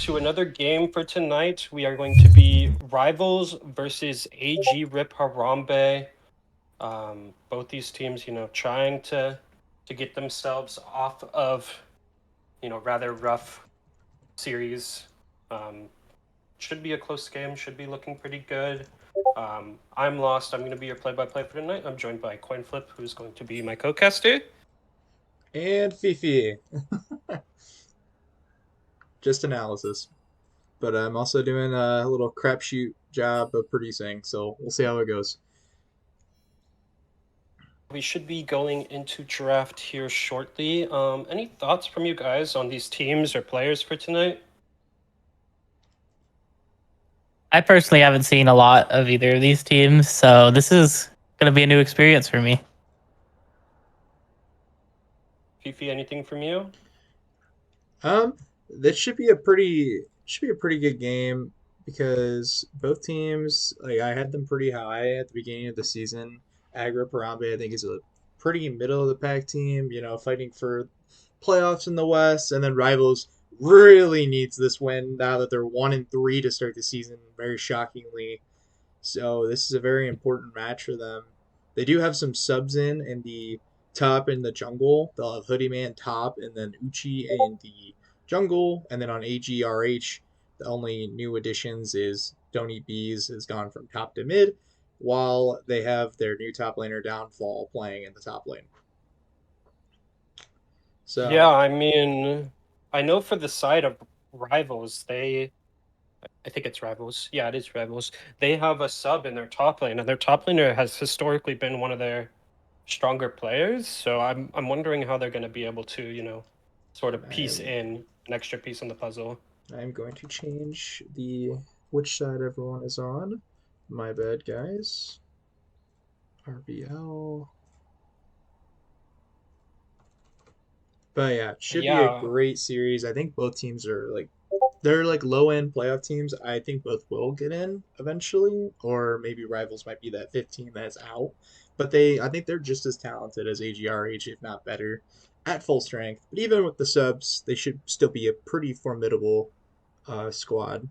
to another game for tonight. We are going to be Rivals versus AG Rip Harambe. Both these teams, trying to get themselves off of, rather rough series. Um, should be a close game. Should be looking pretty good. I'm Lost. I'm going to be your play-by-play for tonight. I'm joined by CoinFlip, who's going to be my co-caster. And Fifi. Just analysis. But I'm also doing a little crapshoot job of producing, so we'll see how it goes. We should be going into draft here shortly. Any thoughts from you guys on these teams or players for tonight? I personally haven't seen a lot of either of these teams, so this is going to be a new experience for me. Fifi, anything from you? Um, this should be a pretty good game because both teams, like, I had them pretty high at the beginning of the season. Rip Harambe, I think, is a pretty middle of the pack team, fighting for playoffs in the West, and then Rivals really needs this win now that they're 1-3 to start the season, very shockingly. So this is a very important match for them. They do have some subs in the top in the jungle. They'll have Hoodie Man top and then Uchi in the jungle. And then on AGRH, the only new additions is Don't Eat Bees has gone from top to mid, while they have their new top laner Downfall playing in the top lane. Yeah, So I mean, I know for the side of Rivals, I think it's Rivals. Yeah, it is Rivals. They have a sub in their top lane, and their top laner has historically been one of their stronger players. So I'm wondering how they're going to be able to, sort of piece I'm in an extra piece on the puzzle. I'm going to change the which side everyone is on. My bad, guys. RBL. But yeah, it should be a Yeah, great series. I think both teams are they're like low end playoff teams. I think both will get in eventually, or maybe Rivals might be that 15 that's out. But I think they're just as talented as AGRH, if not better, at full strength. But even with the subs, they should still be a pretty formidable squad.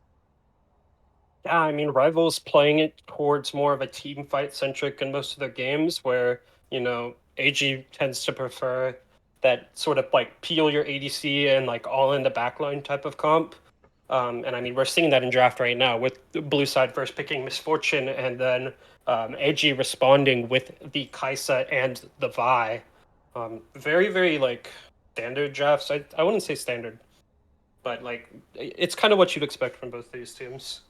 Yeah, I mean, Rivals playing it towards more of a team fight centric in most of their games, where, AG tends to prefer that sort of like peel your ADC and like all in the backline type of comp. And I mean, we're seeing that in draft right now with the blue side first picking Misfortune and then AG responding with the Kaisa and the Vi. Very, very like standard drafts. I wouldn't say standard, but like it's kind of what you'd expect from both these teams.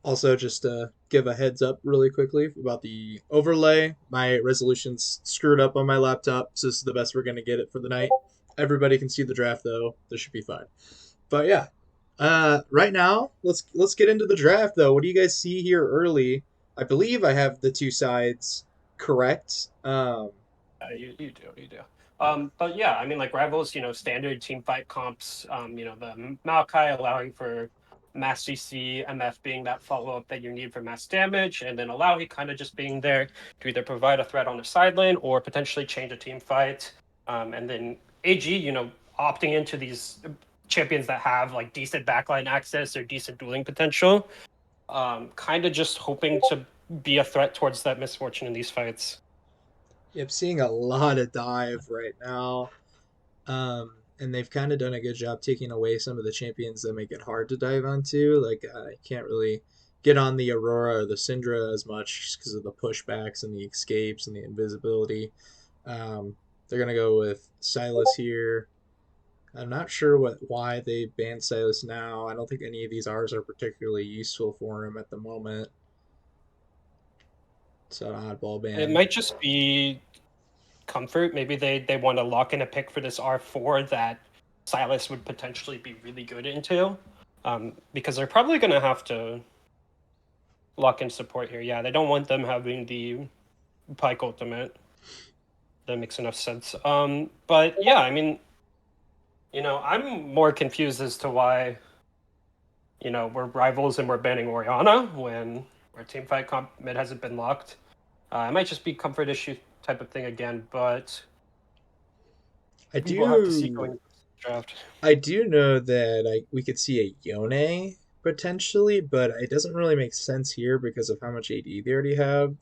Also, just to give a heads up really quickly about the overlay, my resolution's screwed up on my laptop, so this is the best we're gonna get it for the night. Everybody can see the draft though. This should be fine. But yeah, right now let's get into the draft though. What do you guys see here early? I believe I have the two sides correct. You do, you do. But yeah, I mean, like Rivals, standard team fight comps. The Maokai allowing for mass CC, MF being that follow up that you need for mass damage, and then Alawi kind of just being there to either provide a threat on the side lane or potentially change a team fight. And then AG, opting into these champions that have like decent backline access or decent dueling potential. Kind of just hoping to be a threat towards that Misfortune in these fights. I'm seeing a lot of dive right now. And they've kind of done a good job taking away some of the champions that make it hard to dive onto. Like, I can't really get on the Aurora or the Syndra as much because of the pushbacks and the escapes and the invisibility. They're gonna go with Silas here. I'm not sure why they banned Silas now. I don't think any of these R's are particularly useful for him at the moment. It's an oddball It ban. might just be comfort. Maybe they want to lock in a pick for this R4 that Silas would potentially be really good into. Because they're probably going to have to lock in support here. Yeah, they don't want them having the Pike ultimate. That makes enough sense. But yeah, I mean, I'm more confused as to why, we're rivals and we're banning Oriana when our team fight comp mid hasn't been locked. It might just be comfort issue type of thing again, but I we'll have to see going. do draft. I do know that we could see a Yone potentially, but it doesn't really make sense here because of how much AD they already have.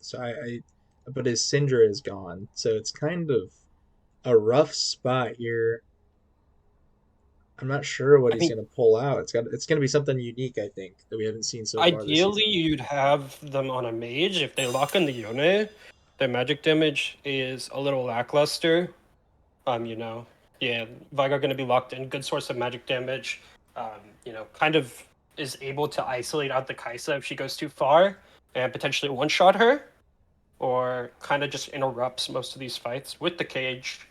But his Syndra is gone, so it's kind of a rough spot here. I'm not sure what I he's mean, gonna pull out. It's gonna be something unique, I think, that we haven't seen so far this ideally, season. you'd have them on a mage. If they lock in the Yone, their magic damage is a little lackluster. You know, yeah, Vigar going to be locked in. Good source of magic damage. Kind of is able to isolate out the Kaisa if she goes too far and potentially one-shot her, or kind of just interrupts most of these fights with the cage.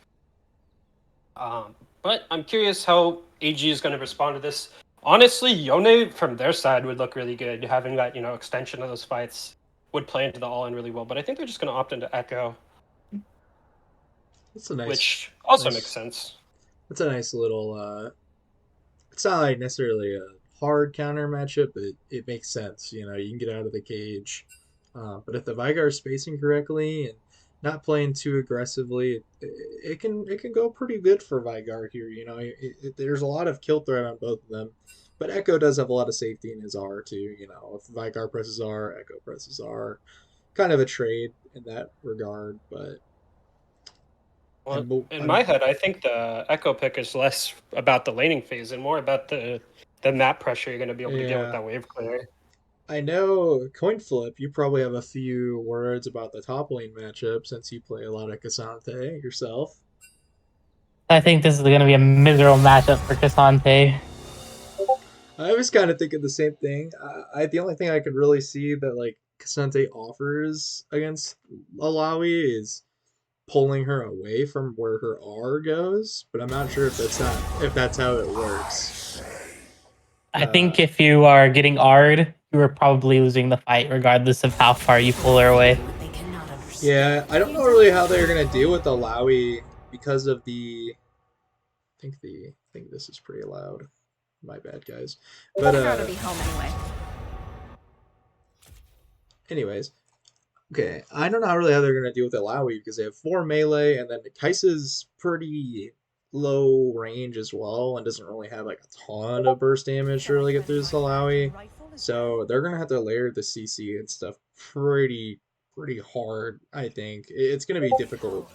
But I'm curious how AG is going to respond to this. Honestly, Yone from their side would look really good. Having that, extension of those fights would play into the all-in really well. But I think they're just going to opt into Echo, It's a nice, which also makes nice. sense. It's a nice little. It's not like necessarily a hard counter matchup, but it makes sense. You know, you can get out of the cage. But if the Vigar is spacing correctly and not playing too aggressively, it can go pretty good for Vigar here. You know, there's a lot of kill threat on both of them, but Echo does have a lot of safety in his R too. You know, if Vigar presses R, Echo presses R. Kind of a trade in that regard, but Well, I'm in I'm my head, I think the Echo pick is less about the laning phase and more about the map pressure you're going to be able to get with yeah. that wave clear. I know coin flip. You probably have a few words about the top lane matchup since you play a lot of Cassante yourself. I think this is going to be a miserable matchup for Cassante. I was kind of thinking the same thing. The only thing I could really see that like Cassante offers against Alawi is pulling her away from where her R goes, but I'm not sure if that's how it works. I Uh, think if you are getting R'd, you are probably losing the fight regardless of how far you pull her away. yeah, I don't know really how they're gonna deal with Alawi because of I think this is pretty loud. My bad, guys. But Proud to be home anyway. anyways, okay. I don't know really how they're gonna deal with Alawi because they have four melee, and then Kaisa's pretty low range as well, and doesn't really have like a ton of burst damage to really get through this Alawi. So they're gonna have to layer the CC and stuff pretty hard. I think it's gonna be difficult.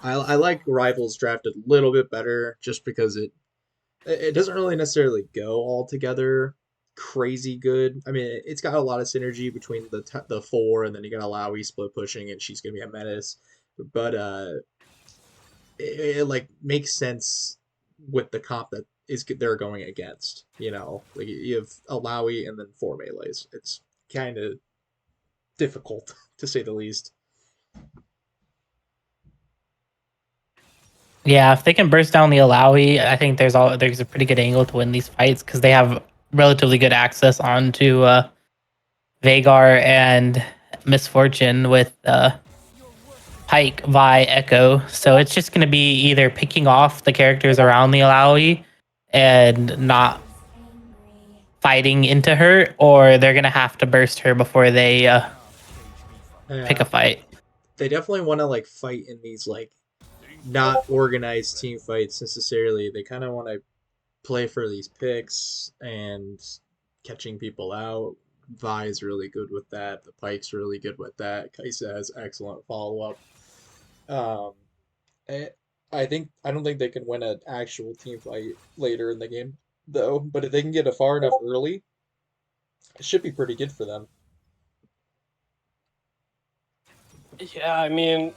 I like Rivals drafted a little bit better just because it doesn't really necessarily go all together crazy good. I mean, it's got a lot of synergy between the four, and then you got Alawi split pushing, and she's gonna be a menace. But it like makes sense with the comp that is they're going against. You know, like you have Alawi and then four melees. It's kind of difficult to say the least. Yeah, if they can burst down the Alawi, I think there's a pretty good angle to win these fights because they have relatively good access onto Vagar and Misfortune with Pike Vi Echo. So it's just going to be either picking off the characters around the Alawi and not fighting into her, or they're going to have to burst her before they pick a Yeah, fight. they definitely want to like fight in these like not organized team fights necessarily. They kind of want to play for these picks and catching people out. Vi's really good with that. The Pike's really good with that. Kaisa has excellent follow up. Um, I, I don't think they can win an actual team fight later in the game though. But if they can get it far enough early, it should be pretty good for them. Yeah, I mean,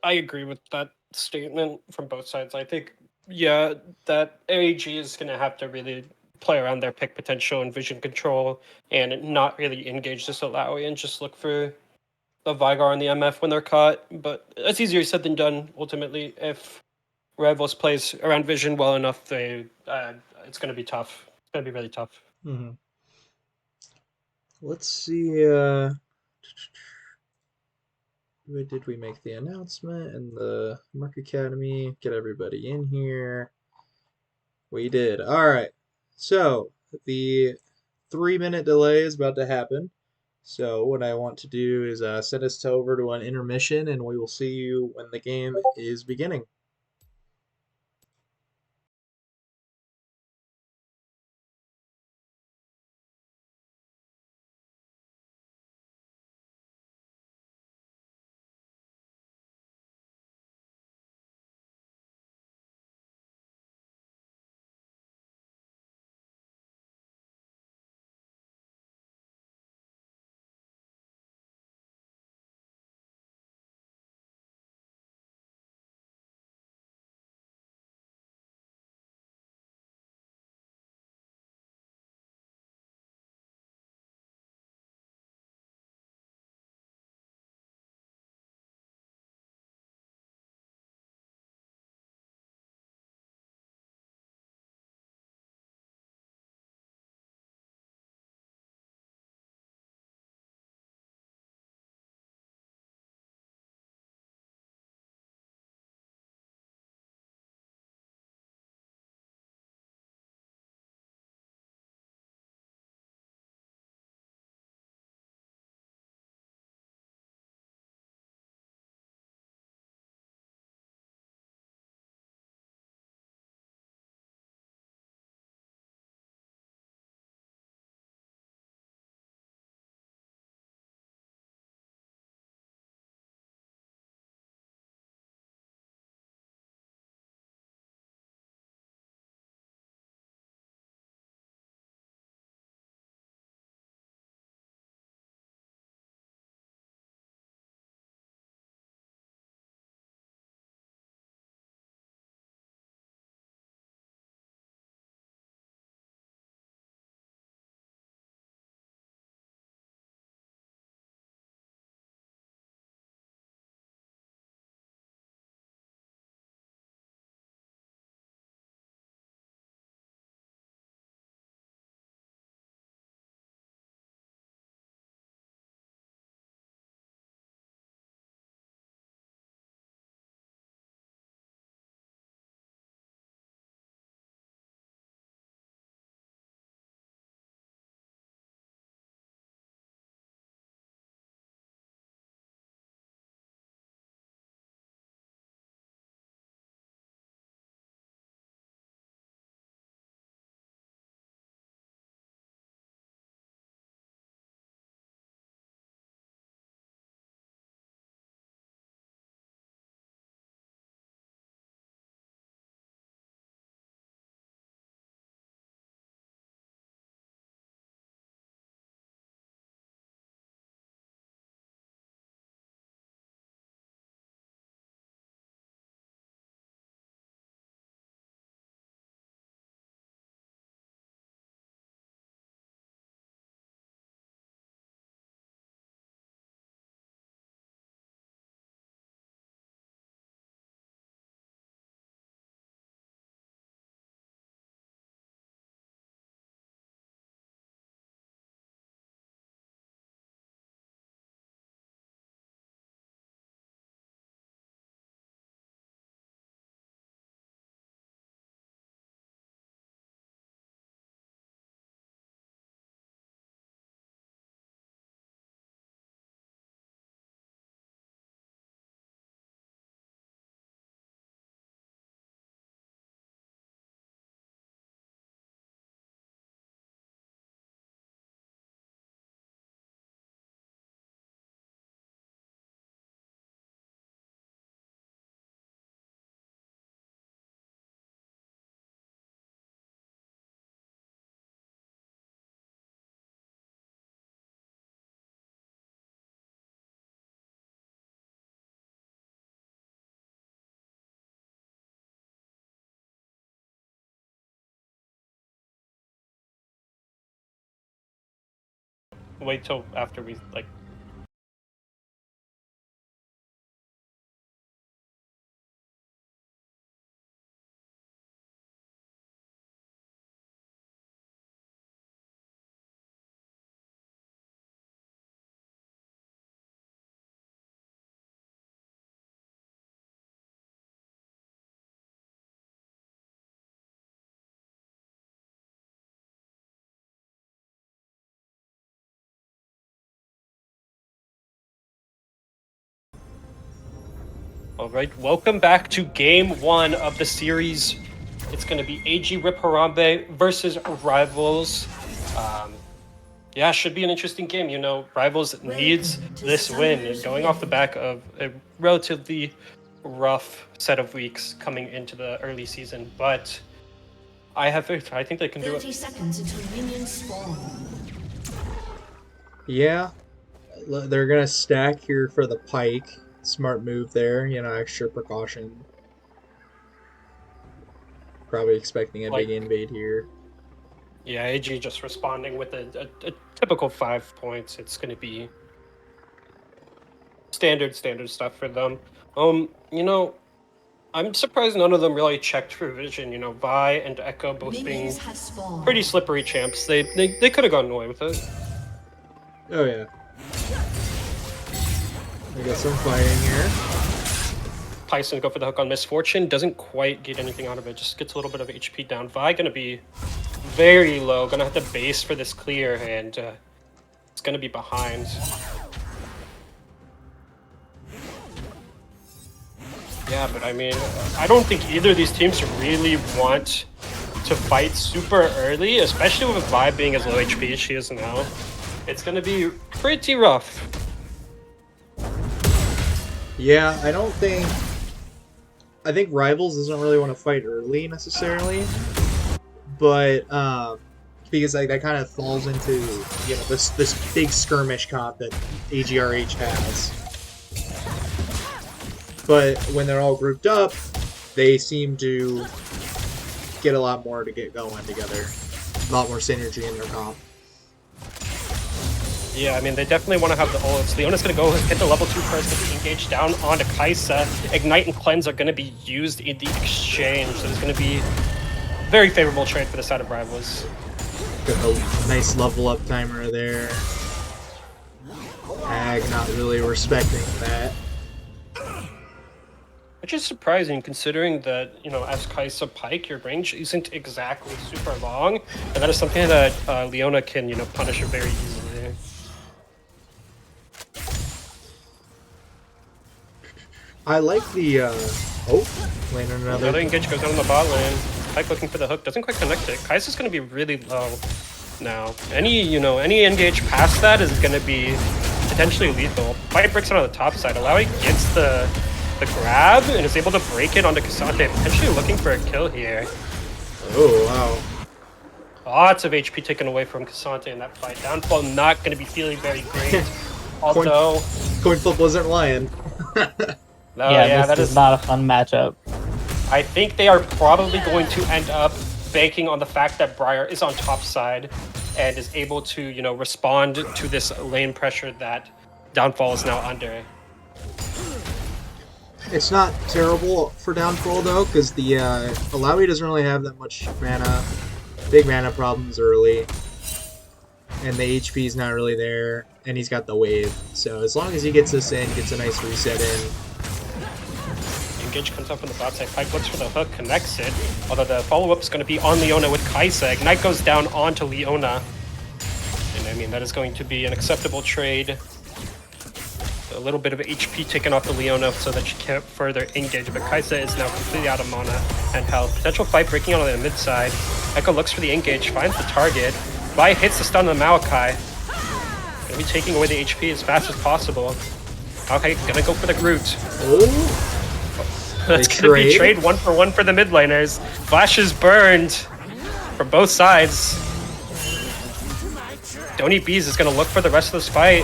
I agree with that statement from both sides. I think, yeah, that AEG is going to have to really play around their pick potential and vision control and not really engage this Alawi and just look for a Vigar and the MF when they're caught. But it's easier said than done, ultimately. If Rivals plays around vision well enough, it's going to be tough. It's going to be really tough. Hmm. Let's see. When did we make the announcement in the Mark Academy? Get everybody in here. We did. All right. So the 3 minute delay is about to happen. So what I want to do is send us over to an intermission, and we will see you when the game is beginning. wait till after we like. All right, welcome back to game 1 of the series. It's going to be AG Rip Harambe versus Rivals. Yeah, should be an interesting game. You know, Rivals needs this win, going off the back of a relatively rough set of weeks coming into the early season. But I think they can do 30 it. seconds until minions spawn. Yeah, they're gonna stack here for the pike. Smart move there, extra precaution. Probably expecting a Like, big invade here. yeah, AG just responding with a typical 5 points. It's going to be standard stuff for them. You know, I'm surprised none of them really checked for vision. You know, Vi and Echo both being Minions have spawned. pretty slippery champs. They could have gotten away with it. Oh yeah. We got some fighting here. Tyson go for the hook on Misfortune. Doesn't quite get anything out of it. Just gets a little bit of HP down. Vi gonna be very low. Gonna have to base for this clear, and it's gonna be behind. Yeah, but I mean, I don't think either of these teams really want to fight super early, especially with Vi being as low HP as she is now. It's gonna be pretty rough. Yeah, I think Rivals doesn't really want to fight early necessarily, but because that kind of falls into this big skirmish comp that AGRH has. But when they're all grouped up, they seem to get a lot more to get going together, a lot more synergy in their comp. Yeah, I mean, they definitely want to have the ults. Leona's going to go hit the level 2 first, get the engage down onto Kaisa. Ignite and Cleanse are going to be used in the exchange, so it's going to be a very favorable trade for the side of Rivals. Got a nice level up timer there. Ag not really respecting that. Which is surprising considering that, you know, as Kaisa Pike, your range isn't exactly super long, and that is something that Leona can, you know, punish her very easily. I like the, landing another. Another engage goes down on the bot lane. Pike looking for the hook, doesn't quite connect it. Kaisa's going to be really low now. Any engage past that is going to be potentially lethal. Pike breaks it on the top side. Alawi gets the grab and is able to break it onto Cassante, potentially looking for a kill here. Oh, wow. Lots of HP taken away from Cassante in that fight. Downfall not going to be feeling very great. Although... Coin flip wasn't lying. No, this is not a fun matchup. I think they are probably going to end up banking on the fact that Briar is on top side and is able to, you know, respond to this lane pressure that Downfall is now under. It's not terrible for Downfall though, because the Alawi doesn't really have that much mana. Big mana problems early. And the HP is not really there, and he's got the wave. So as long as he gets this in, gets a nice reset in. Engage comes up on the bot side. Pike looks for the hook, connects it. Although the follow-up is going to be on Leona with Kaisa. Ignite goes down onto Leona. And I mean, that is going to be an acceptable trade. A little bit of HP taken off the Leona so that she can't further engage. But Kaisa is now completely out of mana and health. Potential fight breaking out on the mid side. Echo looks for the engage, finds the target. Vi hits the stun on the Maokai. Gonna be taking away the HP as fast as possible. Okay, gonna go for the Groot. Oh! That's gonna be trade 1-for-1 for the mid laners. Flash is burned from both sides. Donny Bees is gonna look for the rest of this fight.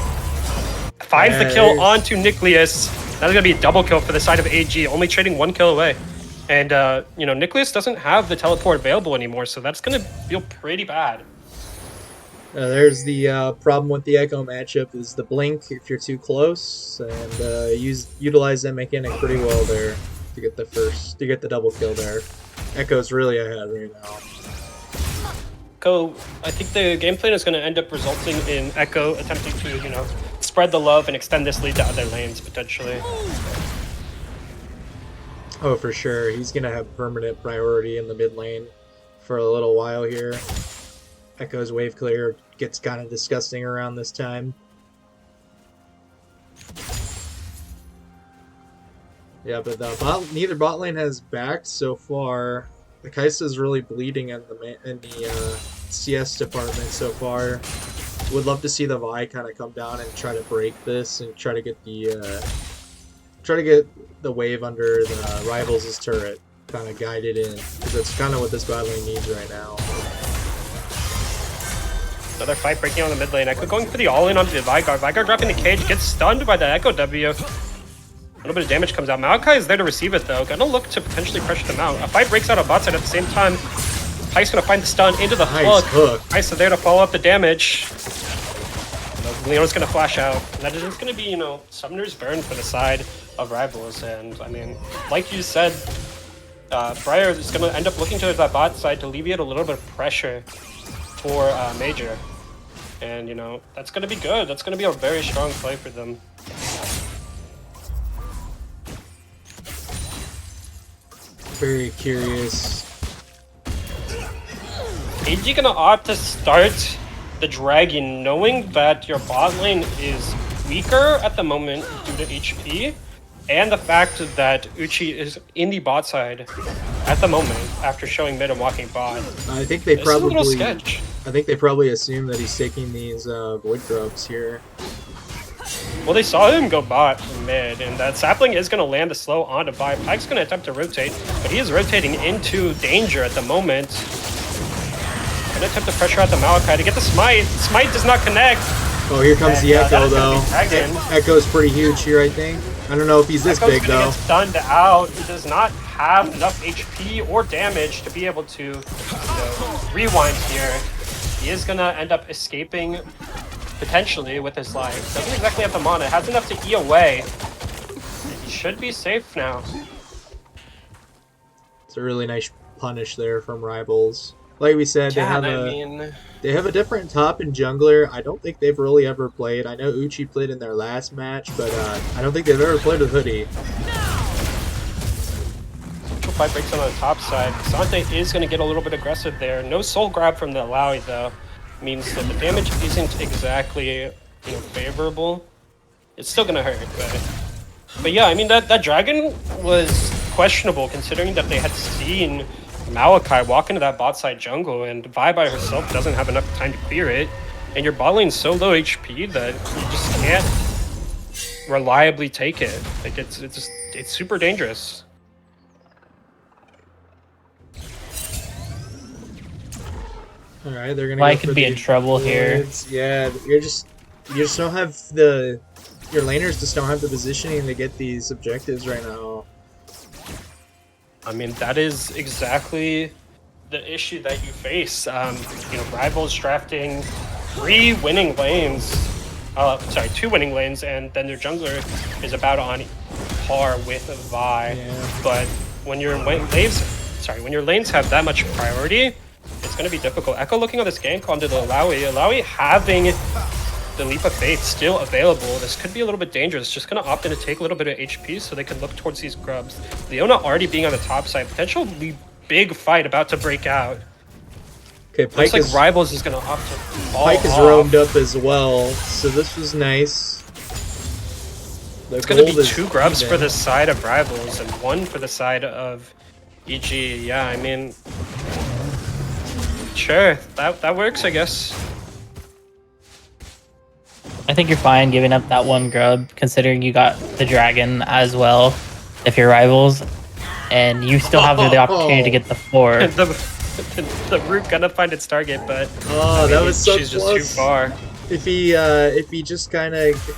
Finds the kill onto Nicholas. That's gonna be a double kill for the side of AG, only trading 1 kill away. And you know, Nicholas doesn't have the teleport available anymore, so that's gonna feel pretty bad. There's the problem with the Echo matchup is the blink if you're too close, and utilize that mechanic pretty well there to get the double kill there. Echo's really ahead right now. Echo, I think the game plan is going to end up resulting in Echo attempting to, spread the love and extend this lead to other lanes potentially. Oh, for sure. He's going to have permanent priority in the mid lane for a little while here. Echo's wave clear gets kind of disgusting around this time. Yeah, but neither bot lane has backed so far. The Kai'Sa's really bleeding in the CS department so far. Would love to see the Vi kind of come down and try to break this and try to get the wave under the Rivals' turret kind of guided in, because that's kind of what this bot lane needs right now. Another fight breaking on the mid lane. Echo going for the all-in onto the Vigar. Vigar dropping the cage, gets stunned by the Echo W. A little bit of damage comes out. Maokai is there to receive it though. Gonna look to potentially pressure them out. A fight breaks out on bot side at the same time. Pyke's gonna find the stun into the hook. Pyke's there to follow up the damage. Leona's gonna flash out. And that is gonna be, Summoner's Burn for the side of Rivals. And I mean, like you said, Briar is gonna end up looking to that bot side to alleviate a little bit of pressure for Major. And, that's gonna be good. That's gonna be a very strong play for them. Very curious. AG gonna opt to start the Dragon knowing that your bot lane is weaker at the moment due to HP, and the fact that Uchi is in the bot side at the moment after showing mid and walking bot. I think they probably. This is a little sketch. I think they probably assume that he's taking these Void Grubs here. Well, they saw him go bot from mid, and that sapling is going to land the slow onto Vi. Pyke's going to attempt to rotate, but he is rotating into danger at the moment. Going to attempt to pressure out the Maokai to get the smite. Smite does not connect. Oh, here comes the Echo, though. Echo's pretty huge here, I think. I don't know if he's this big, though. Get stunned out. He does not have enough HP or damage to be able to rewind here. He is going to end up escaping potentially with his life. Doesn't exactly have the mana. Has enough to E away. He should be safe now. It's a really nice punish there from Rivals. Like we said, they have a different top and jungler. I don't think they've really ever played. I know Uchi played in their last match, but I don't think they've ever played with Hoodie. Fight breaks on the top side. Sante is going to get a little bit aggressive there. No soul grab from the Alawi though. Means that the damage isn't exactly favorable. It's still gonna hurt, but yeah, I mean that dragon was questionable considering that they had seen Maokai walk into that bot side jungle, and Vi by herself doesn't have enough time to clear it, and your bot lane's so low HP that you just can't reliably take it. Like it's super dangerous. All right, they're gonna. Well, I could be in trouble here. Yeah, you just don't have your laners just don't have the positioning to get these objectives right now. I mean, that is exactly the issue that you face. Rivals drafting 2 winning lanes, and then their jungler is about on par with Vi. Yeah. But when your lanes have that much priority, it's going to be difficult. Echo looking on this gank onto the Alawi. Alawi having the Leap of Faith still available. This could be a little bit dangerous. Just going to opt in to take a little bit of HP so they can look towards these grubs. Leona already being on the top side. Potentially big fight about to break out. Okay, Pyke looks like Rivals is going to opt to fall Pyke is roamed up as well, so this was nice. It's going to be 2 grubs for the side of Rivals and 1 for the side of EG. Yeah, I mean, sure, that works, I guess. I think you're fine giving up that 1 grub, considering you got the dragon as well, if you're Rivals, and you still have the opportunity to get the 4. the root gonna find its target, but that was so she's close. just too far. If he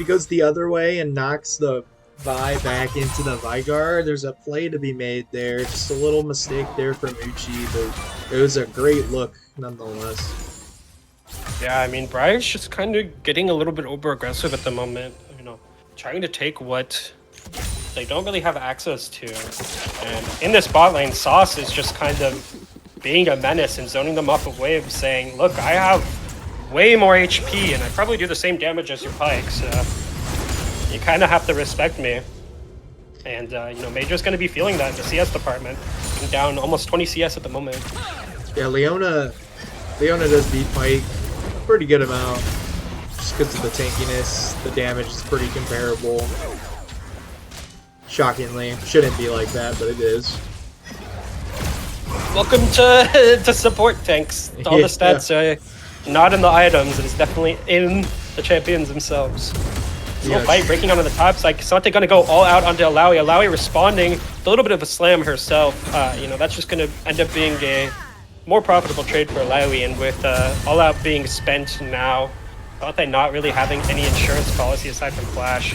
goes the other way and knocks the Vi back into the Vigar, there's a play to be made there. Just a little mistake there from Uchi, but it was a great look nonetheless. Yeah, I mean, Briar's just kind of getting a little bit over aggressive at the moment. You know, trying to take what they don't really have access to. And in this bot lane, Sauce is just kind of being a menace and zoning them off of waves, saying, look, I have way more HP and I probably do the same damage as your Pyke, so you kind of have to respect me. And, you know, Major's going to be feeling that in the CS department. Being down almost 20 CS at the moment. Yeah, Leona does beat Pyke a pretty good amount. Just because of the tankiness, the damage is pretty comparable. Shockingly. Shouldn't be like that, but it is. Welcome to support tanks. All the stats are not in the items, it's definitely in the champions themselves. Little fight breaking onto the top side. Cassante gonna go all out onto Alawi. Alawi responding with a little bit of a slam herself. You know, that's just gonna end up being a more profitable trade for Alawi, and with all out being spent now, thought they not really having any insurance policy aside from Flash.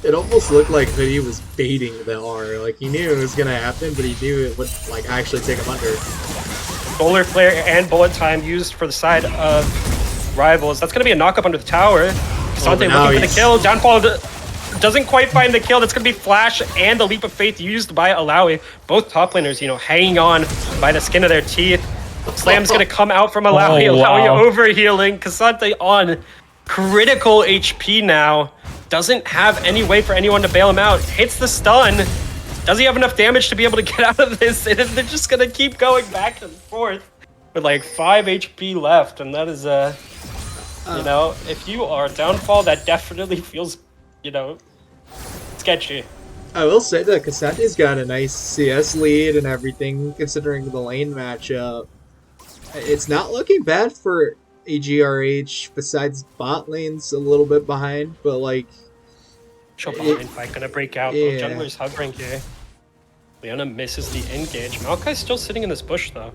It almost looked like Hoodie was baiting the R. Like, he knew it was gonna happen, but he knew it would, like, actually take him under. Solar Flare and Bullet Time used for the side of Rivals. That's gonna be a knock-up under the tower. Cassante looking for the kill. Downfall doesn't quite find the kill. That's going to be Flash and the Leap of Faith used by Alawi. Both top laners, you know, hanging on by the skin of their teeth. Slam's going to come out from Alawi. Alawi overhealing. Cassante on critical HP now. Doesn't have any way for anyone to bail him out. Hits the stun. Does he have enough damage to be able to get out of this? And they're just going to keep going back and forth with like 5 HP left. And that is you know, if you are Downfall, that definitely feels, you know, sketchy. I will say that Cassante's got a nice CS lead and everything, considering the lane matchup. It's not looking bad for AGRH, besides bot lane's a little bit behind, but like... Bot lane fight gonna break out. Yeah. Jungler's hovering here. Leona misses the engage. Maokai's still sitting in this bush, though.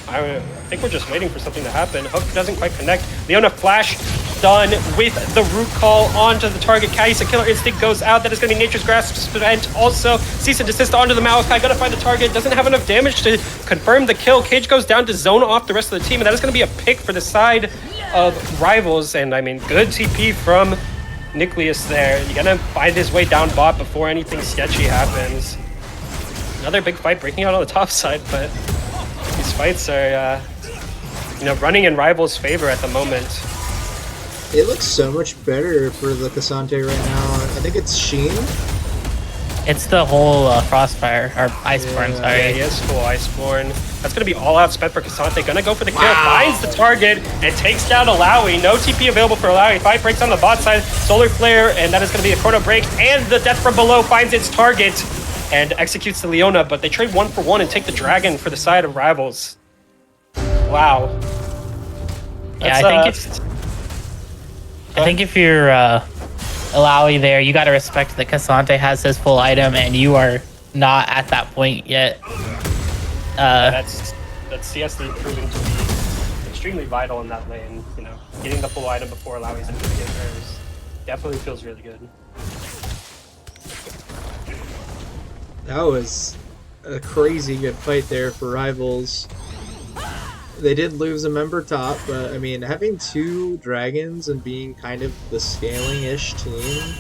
I think we're just waiting for something to happen. Hook doesn't quite connect. Leona flash done with the root call onto the target. Kaisa Killer Instinct goes out. That is going to be Nature's Grasp spent. Also, cease and desist onto the Maokai. Gonna find the target. Doesn't have enough damage to confirm the kill. Cage goes down to zone off the rest of the team, and that is going to be a pick for the side of Rivals. And I mean, good TP from Nucleus there. You're gonna find his way down bot before anything sketchy happens. Another big fight breaking out on the top side, but these fights are, you know, running in Rivals' favor at the moment. It looks so much better for the Cassante right now. I think it's Sheen. It's the whole Frostfire, or Iceborne, sorry. Yeah, he is full Iceborne. That's going to be all out spent for Cassante. Gonna go for the kill, finds the target, and takes down Alawi. No TP available for Alawi. Fight breaks on the bot side. Solar Flare, and that is going to be a Chrono Break, and the Death from Below finds its target and executes the Leona, but they trade 1 for 1 and take the Dragon for the side of Rivals. Wow. Yeah, I think if you're Alawi there, you got to respect that Cassante has his full item and you are not at that point yet. That's CS lead proving to be extremely vital in that lane. You know, getting the full item before Alawi's able to get hers definitely feels really good. That was a crazy good fight there for Rivals. They did lose a member top, but I mean, having 2 dragons and being kind of the scaling-ish team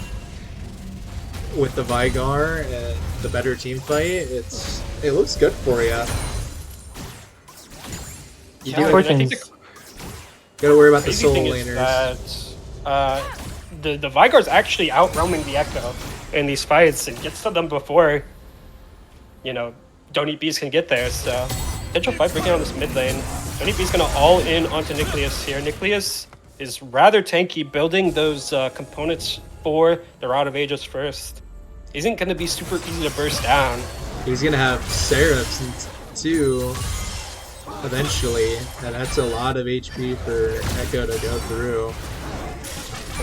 with the Vigar and the better team fight, it looks good for you. You do gotta worry about the soul laners. The Vigar's actually out roaming the Echo in these fights and gets to them before, you know, Don't Eat Bees can get there. So potential fight breaking on this mid lane. Don't Eat Bees gonna all in onto Nucleus here. Nucleus is rather tanky, building those components for the Rod of Ages first. Isn't gonna be super easy to burst down. He's gonna have Seraphs too eventually, and that's a lot of HP for Echo to go through.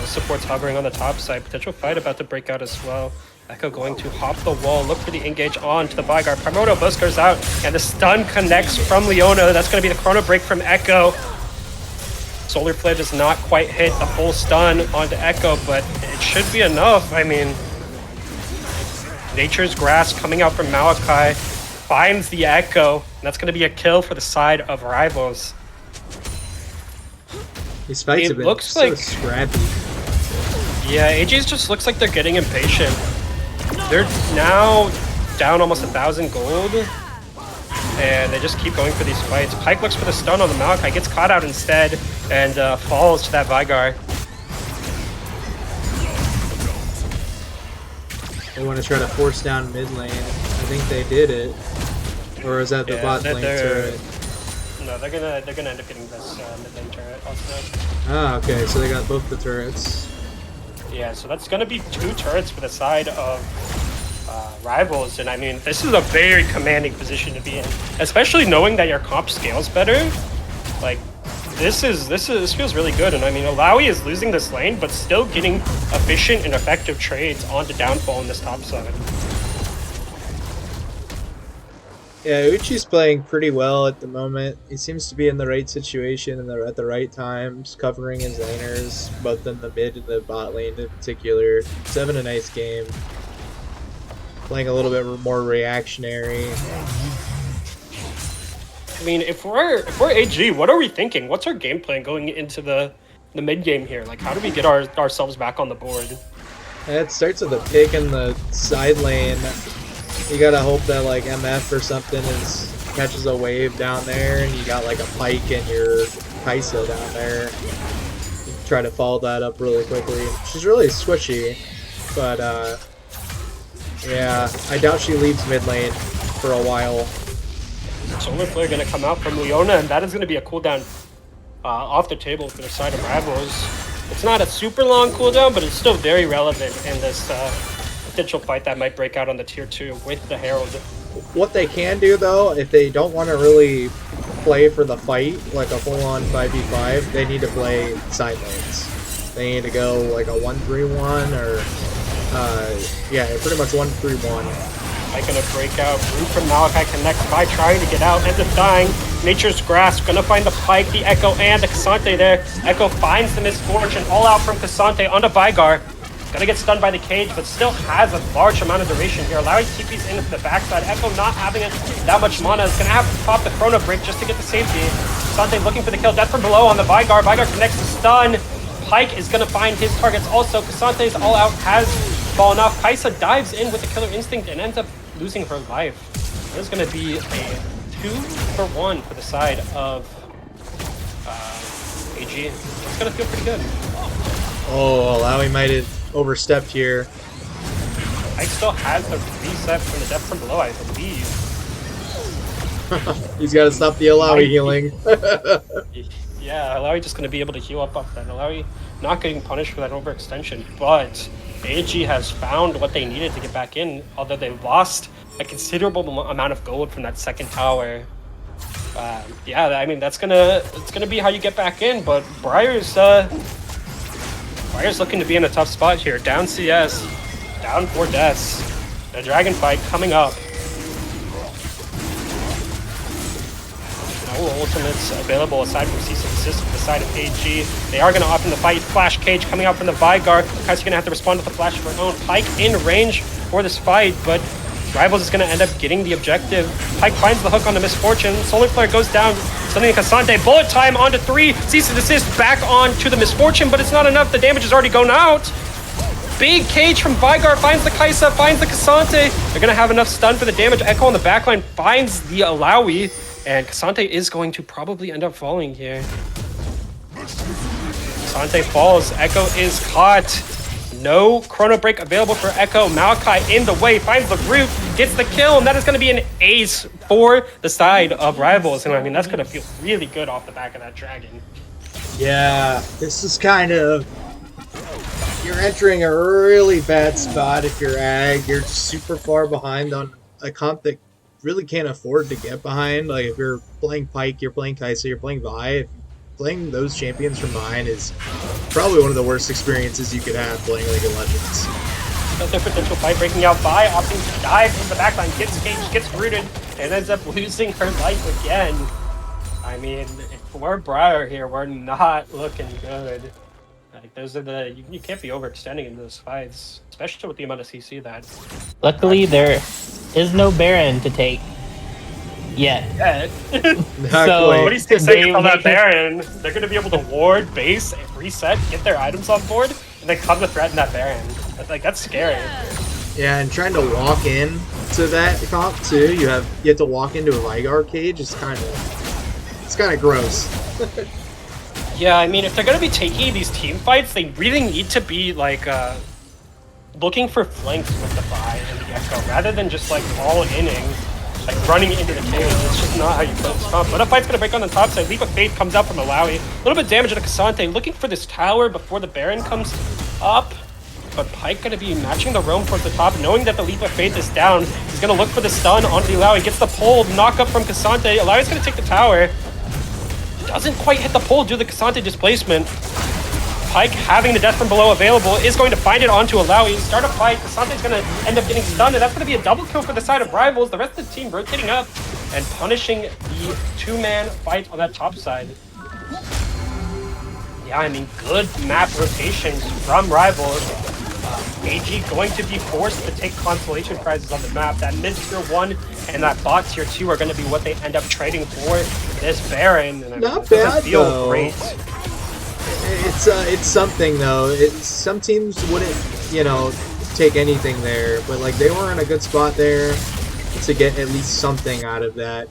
Those supports hovering on the top side. Potential fight about to break out as well. Echo going to hop the wall, look for the engage on to the Vigar. Primordial Boost goes out, and the stun connects from Leona. That's going to be the Chrono Break from Echo. Solar Flare does not quite hit the full stun onto Echo, but it should be enough. I mean, Nature's Grasp coming out from Maokai finds the Echo, and that's going to be a kill for the side of Rivals. These fights It have been looks so like- scrappy. Yeah, AG's just looks like they're getting impatient. They're now down almost 1,000 gold, and they just keep going for these fights. Pyke looks for the stun on the Maokai, gets caught out instead, and falls to that Vygar. They want to try to force down mid lane. I think they did it. Or is that the bot lane turret? No, they're gonna end up getting this mid lane turret also. Ah, okay, so they got both the turrets. Yeah, so that's gonna be 2 turrets for the side of Rivals, and I mean, this is a very commanding position to be in, especially knowing that your comp scales better. Like, this feels really good, and I mean, Alawi is losing this lane, but still getting efficient and effective trades onto downfall in this top side. Yeah, Uchi's playing pretty well at the moment. He seems to be in the right situation and at the right times, covering his laners, both in the mid and the bot lane in particular. He's having a nice game. Playing a little bit more reactionary. I mean, if we're AG, what are we thinking? What's our game plan going into the mid game here? Like, how do we get ourselves back on the board? It starts with a pick in the side lane. You gotta hope that like MF or something catches a wave down there, and you got like a Pyke and your Kai'Sa down there. You try to follow that up really quickly. She's really squishy, but yeah, I doubt she leaves mid lane for a while. Solar Flare gonna come out from Leona, and that is gonna be a cooldown off the table for the side of Rivals. It's not a super long cooldown, but it's still very relevant in this potential fight that might break out on the tier 2 with the Herald. What they can do though, if they don't want to really play for the fight, like a full-on 5v5, they need to play side lanes. They need to go like a 1-3-1 or yeah, pretty much 1-3-1. Pyke gonna break out. Root from Malachi connects by trying to get out, ends up dying. Nature's Grasp gonna find the Pyke, the Echo, and the Cassante there. Echo finds the Misfortune, all out from Cassante onto Vygar. Gonna get stunned by the cage, but still has a large amount of duration here. Allowing TP's in the backside. Echo not having that much mana is gonna have to pop the Chrono Break just to get the safety. Cassante looking for the kill. Death from below on the Vygar. Vygar connects the stun. Pyke is gonna find his targets also. Cassante's all out has fallen off. Kai'Sa dives in with the Killer Instinct and ends up losing her life. This is gonna be a 2-for-1 for the side of AG. It's gonna feel pretty good. Oh, Alawi might have overstepped here. Pyke still has the reset from the Death from below, I believe. He's got to stop the Alawi healing. Yeah, Alawi just going to be able to heal up off that. Alawi not getting punished for that overextension, but AG has found what they needed to get back in, although they lost a considerable amount of gold from that second tower. Yeah, I mean, it's gonna be how you get back in, but Briar's looking to be in a tough spot here. Down CS, down 4 deaths. A dragon fight coming up. No ultimates available aside from Cease and Desist from the side of AG. They are going to opt in the fight. Flash Cage coming out from the Vygar. Kai'Sa's going to have to respond with a flash of her own. Pyke in range for this fight, but Rivals is going to end up getting the objective. Pyke finds the hook on the Misfortune. Solar Flare goes down, sending Cassante. Bullet time onto 3. Cease and Desist back on to the Misfortune, but it's not enough. The damage is already gone out. Big cage from Vygar finds the Kai'Sa, finds the Cassante. They're going to have enough stun for the damage. Echo on the backline finds the Alawi, and Cassante is going to probably end up falling here. Cassante falls. Echo is caught. No Chrono Break available for Echo. Malachi in the way, finds the root, gets the kill, and that is going to be an ace for the side of Rivals. And I mean, that's going to feel really good off the back of that dragon. Yeah, this is kind of... You're entering a really bad spot if you're Ag. You're super far behind on a comp that really can't afford to get behind. Like, if you're playing Pyke, you're playing Kai'Sa, you're playing Vi. Playing those champions from behind is probably one of the worst experiences you could have playing League of Legends. Another potential fight breaking out. Vi opting to dive into the backline, gets caged, gets rooted, and ends up losing her life again. I mean, if we're Briar here, we're not looking good. Like, those are the you can't be overextending into those fights, especially with the amount of CC that. Luckily, there is no Baron to take. yet. Not So- quite. 26 They- seconds on they that can- Baron. They're going to be able to ward, base, reset, get their items on board, and then come to threaten that Baron. Like, that's scary. Yeah, and trying to walk in to that comp too. You have to walk into a Vigar cage. It's kind of gross. Yeah, I mean, if they're going to be taking these team fights, they really need to be, like, looking for flanks with the Vi and the Echo, rather than just, like, all inning, like, running into the cage. It's just not how you play this comp. But a fight's going to break on the top side. Leap of Faith comes out from Malawi. A little bit of damage to Cassante, looking for this tower before the Baron comes up. But Pyke going to be matching the roam towards the top, knowing that the Leap of Faith is down. He's going to look for the stun onto the Alawi. Gets the pull, knock up from Cassante. Alawi's going to take the tower. Doesn't quite hit the pull due to the Cassante displacement. Pyke, having the death from below available, is going to find it onto Alawi. Start a fight. Cassante's going to end up getting stunned, and that's going to be a double kill for the side of Rivals. The rest of the team rotating up and punishing the two-man fight on that top side. Yeah, I mean, good map rotations from Rivals. AG going to be forced to take consolation prizes on the map. That mid tier 1 and that bot tier 2 are going to be what they end up trading for this Baron. And I mean, Not it doesn't bad, feel though. great. It's something though. Some teams wouldn't, take anything there, but like they were in a good spot there to get at least something out of that.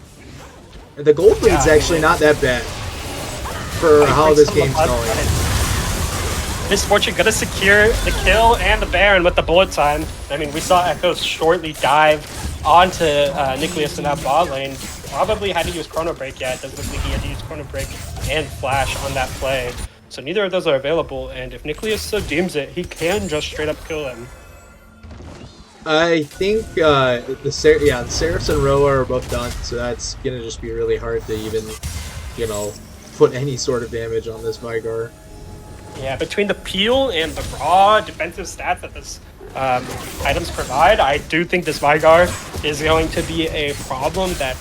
The gold lead's actually not that bad for how this game's going. Misfortune gonna secure the kill and the Baron with the bullet time. I mean, we saw Echo shortly dive onto Nicholas in that bot lane. Probably had to use Chrono Break. Yeah, it does look like he had to use Chrono Break and Flash on that play. So neither of those are available, and if Nicholas so deems it, he can just straight up kill him. I think the Seraphs and Roa are both done, so that's gonna just be really hard to even, put any sort of damage on this Vigar. Yeah, between the peel and the raw defensive stats that this items provide, I do think this Vigar is going to be a problem that,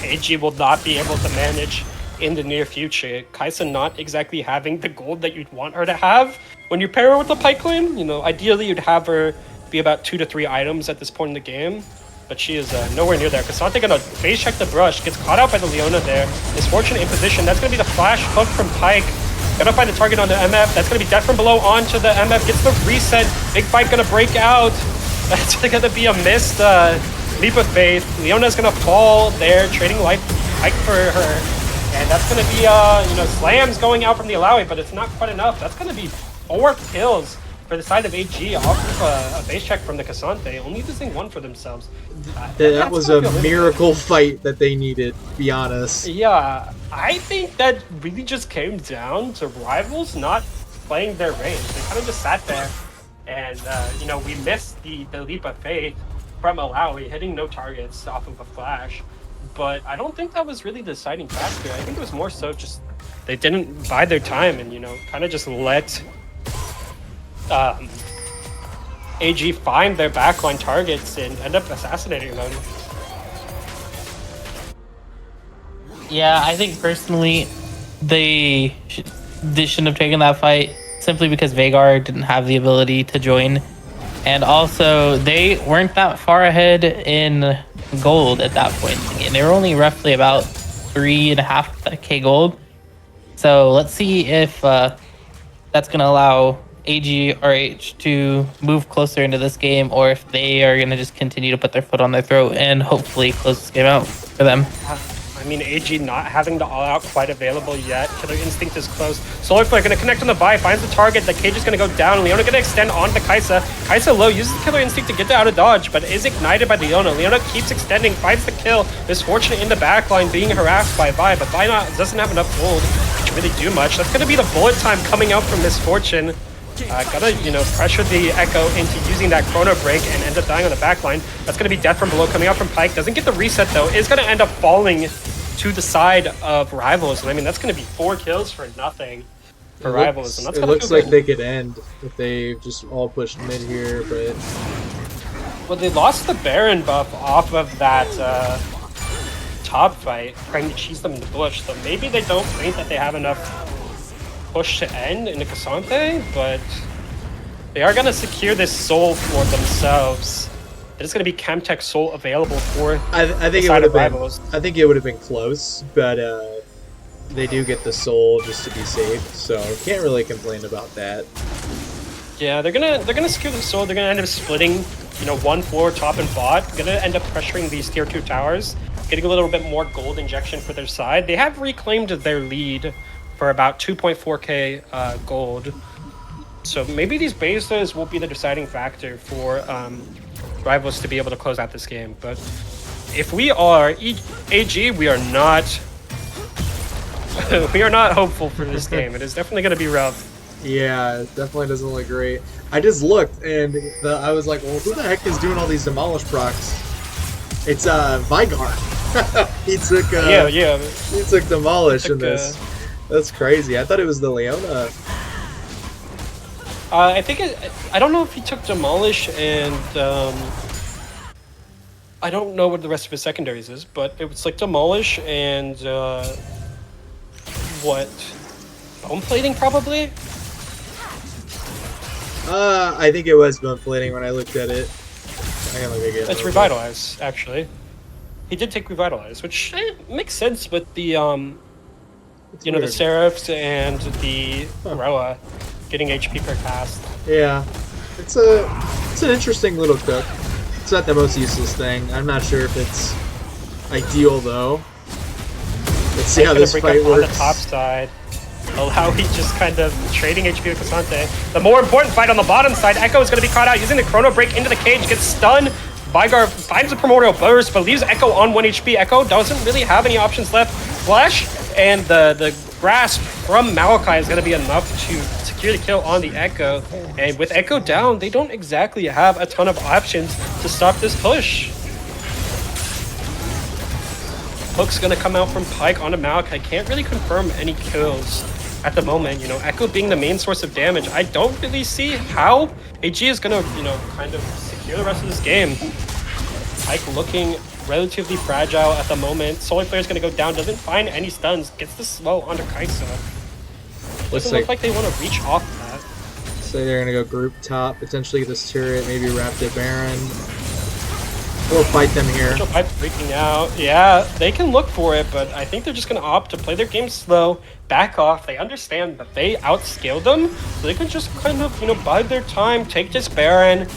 AG will not be able to manage in the near future. Kai'Sa not exactly having the gold that you'd want her to have when you pair her with the Pyke lane. Ideally you'd have her be about 2 to 3 items at this point in the game, but she is nowhere near there. Cassante gonna phase check the brush, gets caught out by the Leona there. Misfortune in position, that's gonna be the flash hook from Pyke. Gonna find the target on the MF. That's gonna be death from below onto the MF. Gets the reset. Big fight gonna break out. That's gonna be a missed leap of faith. Leona's gonna fall there, trading life Pyke for her. And that's gonna be slams going out from the Alawi, but it's not quite enough. That's gonna be 4 kills for the side of AG off of a base check from the Cassante, only losing 1 for themselves. That was a miracle fight that they needed, to be honest. Yeah, I think that really just came down to Rivals not playing their range. They kind of just sat there, and we missed the leap of faith from Alawi, hitting no targets off of a flash. But I don't think that was really the deciding factor. I think it was more so just they didn't bide their time and kind of just let AG find their backline targets and end up assassinating them. Yeah, I think personally they shouldn't have taken that fight simply because Veigar didn't have the ability to join. And also, they weren't that far ahead in gold at that point in the game. They were only roughly about 3.5k gold. So let's see if that's going to allow AGRH to move closer into this game, or if they are going to just continue to put their foot on their throat and hopefully close this game out for them. I mean, AG not having the all-out quite available yet. Killer Instinct is close. Solar Flare going to connect on the buy, finds the target. The cage is going to go down. Leona going to extend onto Kai'Sa. Kai'Sa low, uses the Killer Instinct to get out of dodge, but is ignited by Leona. Leona keeps extending, finds the kill. Misfortune in the backline, being harassed by Vi, but Vi doesn't have enough gold to really do much. That's going to be the bullet time coming out from Misfortune. Gotta, pressure the Echo into using that Chrono Break and ends up dying on the backline. That's gonna be death from below coming out from Pyke. Doesn't get the reset though. Is gonna end up falling to the side of Rivals. And I mean, that's gonna be 4 kills for nothing for Rivals. And that's it looks like they could end if they just all pushed mid here, but... Well, they lost the Baron buff off of that top fight, trying to cheese them in the bush. So maybe they don't think that they have enough push to end in the Cassante, but they are going to secure this soul for themselves. There's going to be Chemtech Soul available for I the think it side would of have been. Rivals. I think it would have been close, but they do get the soul just to be safe, so can't really complain about that. Yeah, they're gonna secure the Soul. They're gonna end up splitting, one floor top and bot. Gonna end up pressuring these tier 2 towers, getting a little bit more gold injection for their side. They have reclaimed their lead for about 2.4k gold. So maybe these bases will be the deciding factor for Rivals to be able to close out this game. But if we are AG, we are not we are not hopeful for this game. It is definitely going to be rough. Yeah, it definitely doesn't look great. I just looked and I was like, well, who the heck is doing all these demolish procs? It's Vygar. he took Yeah. he took demolish in Took, this. That's crazy. I thought it was the Leona. I think I don't know if he took Demolish and I don't know what the rest of his secondaries is, but it was like Demolish and what bone plating probably. I think it was bone plating when I looked at it. I can look again. It's Revitalize actually. He did take Revitalize, which makes sense with the the weird. Seraphs and the Roa getting HP per cast. Yeah, it's an interesting little cook. It's not the most useless thing. I'm not sure if it's ideal though. Let's see how this fight on works. the top side. How he's just kind of trading HP with Kasante. The more important fight on the bottom side, Echo is going to be caught out using the Chrono Break into the cage, gets stunned. Vygar finds a Primordial Burst, but leaves Echo on 1 HP. Echo doesn't really have any options left. Flash and the grasp from Maokai is going to be enough to secure the kill on the Echo. And with Echo down, they don't exactly have a ton of options to stop this push. Hook's going to come out from Pyke onto Maokai. Can't really confirm any kills at the moment. Echo being the main source of damage. I don't really see how AG is going to, kind of secure the rest of this game. Pyke looking relatively fragile at the moment. Solar Flare is going to go down, doesn't find any stuns, gets the slow onto Kaisa. Doesn't look like they want to reach off that. So they're going to go group top, potentially get this turret, maybe Raptor Baron. Or fight them here. Pipe freaking out. Yeah, they can look for it, but I think they're just going to opt to play their game slow, back off. They understand that they outscaled them, so they can just kind of, bide their time, take this Baron,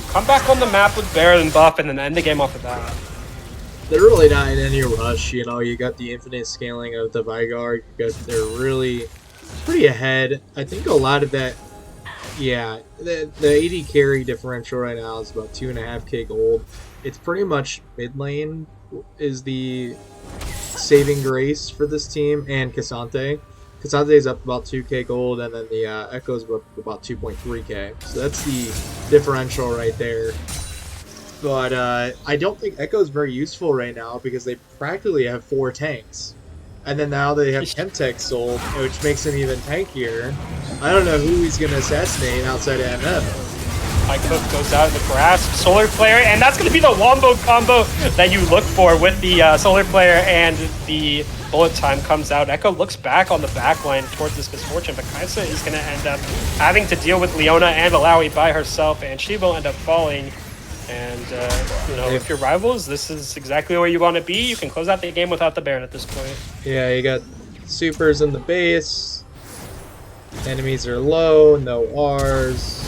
come back on the map with Baron buff, and then end the game off of that. They're really not in any rush. You got the infinite scaling of the Vygar. They're really pretty ahead. I think a lot of that, yeah, the AD carry differential right now is about 2.5k gold. It's pretty much mid lane is the saving grace for this team, and Kasante. Kasante is up about 2k gold, and then the Echo's up about 2.3k. So that's the differential right there. But I don't think Echo's very useful right now because they practically have 4 tanks. And then now they have Chemtech sold, which makes him even tankier. I don't know who he's going to assassinate outside of MF. Pyke goes out of the grasp, Solar Flare, and that's going to be the wombo combo that you look for with the Solar Flare and the bullet time comes out. Echo looks back on the backline towards this misfortune, but Kaisa is going to end up having to deal with Leona and Alawi by herself, and she will end up falling. And, if you're Rivals, this is exactly where you want to be. You can close out the game without the Baron at this point. Yeah, you got supers in the base. Enemies are low, no Rs.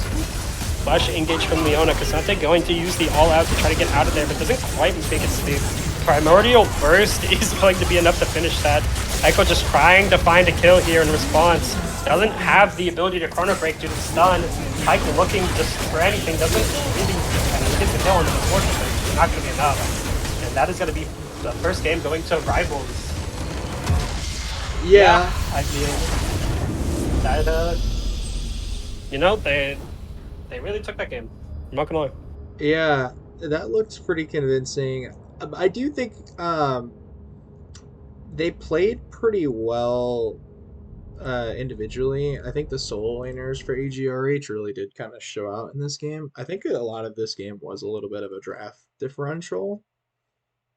Flash engage from Leona. Kasante going to use the all-out to try to get out of there, but doesn't quite make it to the Primordial Burst is going to be enough to finish that. Echo just trying to find a kill here in response. Doesn't have the ability to Chrono Break due to stun. Pyke looking just for anything. Doesn't really get the kill on the misfortune, but it's not going to be enough. And that is going to be the first game going to Rivals. Yeah. I mean, that, they really took that game. I'm not gonna lie. Yeah, that looks pretty convincing. I do think they played pretty well individually. I think the solo laners for AGRH really did kind of show out in this game. I think a lot of this game was a little bit of a draft differential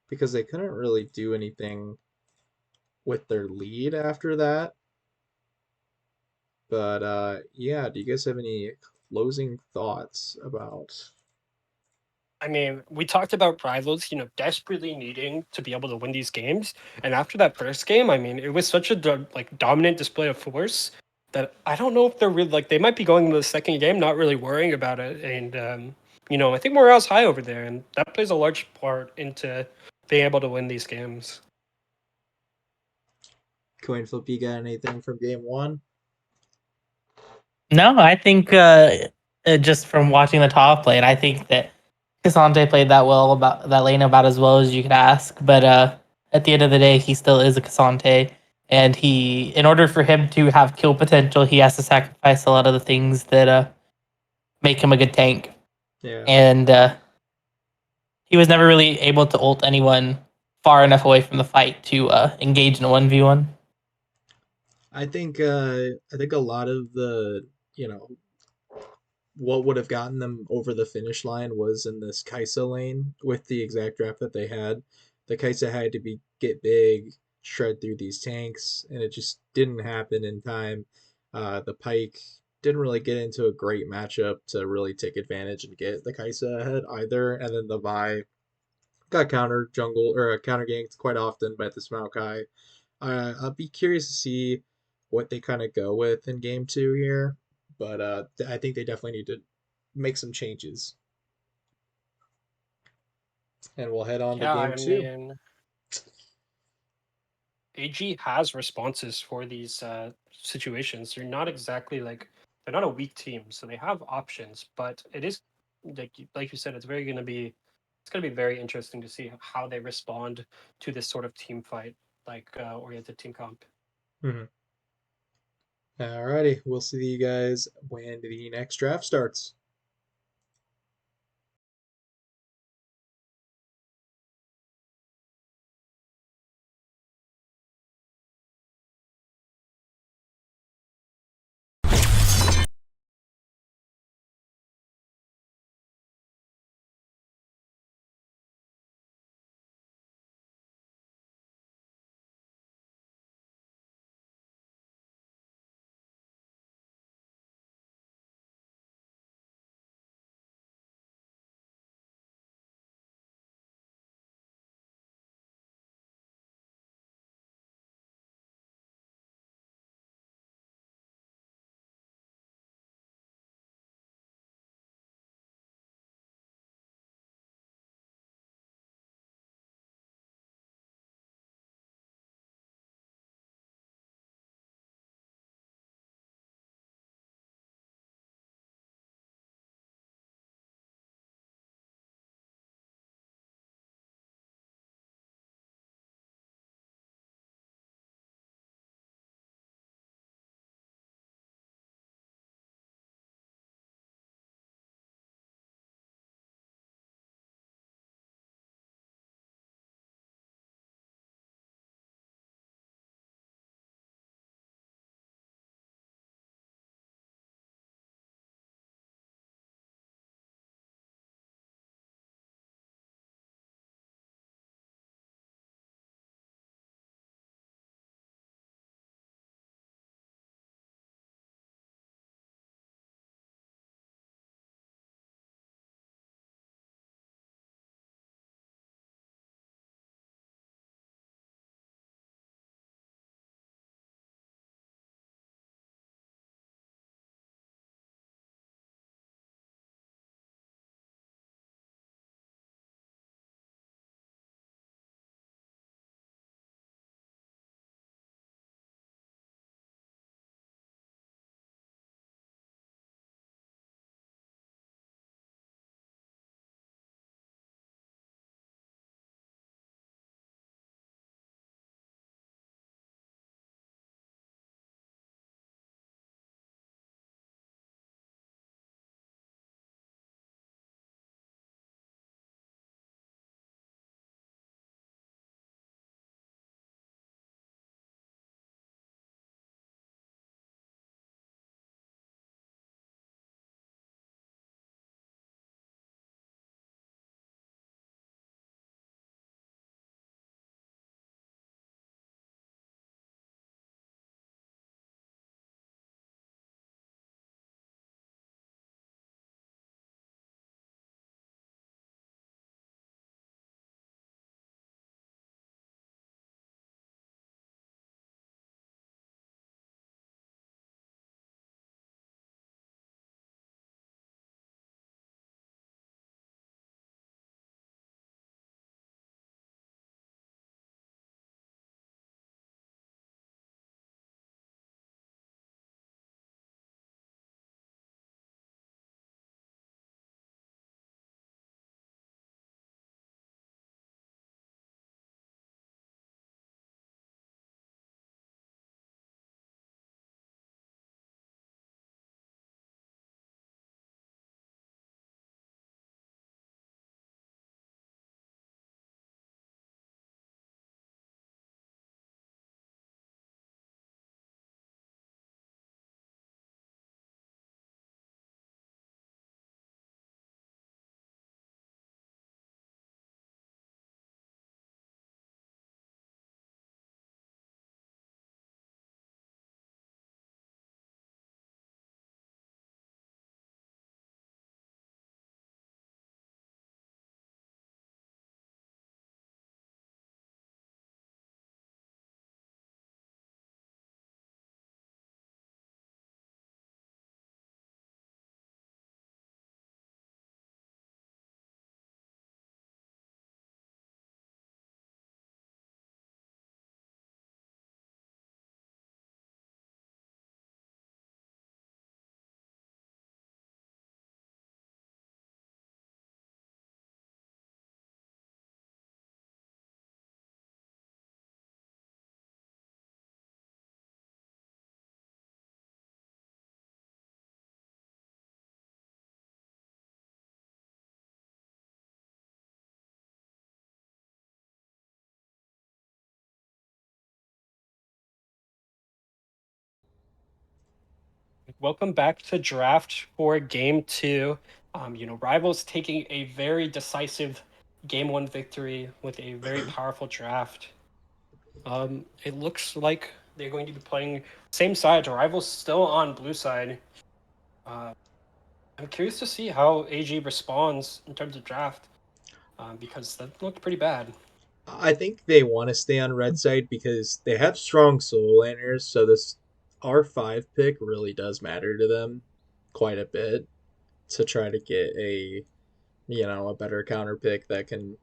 because they couldn't really do anything with their lead after that. But yeah, do you guys have any closing thoughts about I mean, we talked about rivals, desperately needing to be able to win these games. And after that first game, I mean, it was such a dominant display of force that I don't know if they're really like they might be going to the second game not really worrying about it. And I think morale's high over there, and that plays a large part into being able to win these games. Coin flip, you got anything from game one? No, I think just from watching the top lane, I think that Cassante played that well about that lane about as well as you could ask. But at the end of the day, he still is a Cassante, and in order for him to have kill potential, he has to sacrifice a lot of the things that make him a good tank. Yeah. And he was never really able to ult anyone far enough away from the fight to engage in a 1v1. I think a lot of the you know what would have gotten them over the finish line was in this Kaisa lane with the exact draft that they had. The Kaisa had to get big, shred through these tanks, and it just didn't happen in time. The Pike didn't really get into a great matchup to really take advantage and get the Kaisa ahead either. And then the Vi got counter ganked quite often by the Maokai. I'll be curious to see what they kind of go with in game two here, but I think they definitely need to make some changes. And we'll head on to Yeah, game I two. mean, AG has responses for these situations. They're not a weak team, so they have options. But it is like you said, it's gonna be very interesting to see how they respond to this sort of team fight, oriented team comp. Mhm. Alrighty, we'll see you guys when the next draft starts. welcome back to draft for game two. Rivals taking a very decisive game one victory with a very powerful draft. It looks like they're going to be playing same side. Rivals still on blue side. Uh, I'm curious to see how AG responds in terms of draft, because that looked pretty bad. I think they want to stay on red side because they have strong soul laners, so this R5 pick really does matter to them quite a bit to try to get a better counter pick that can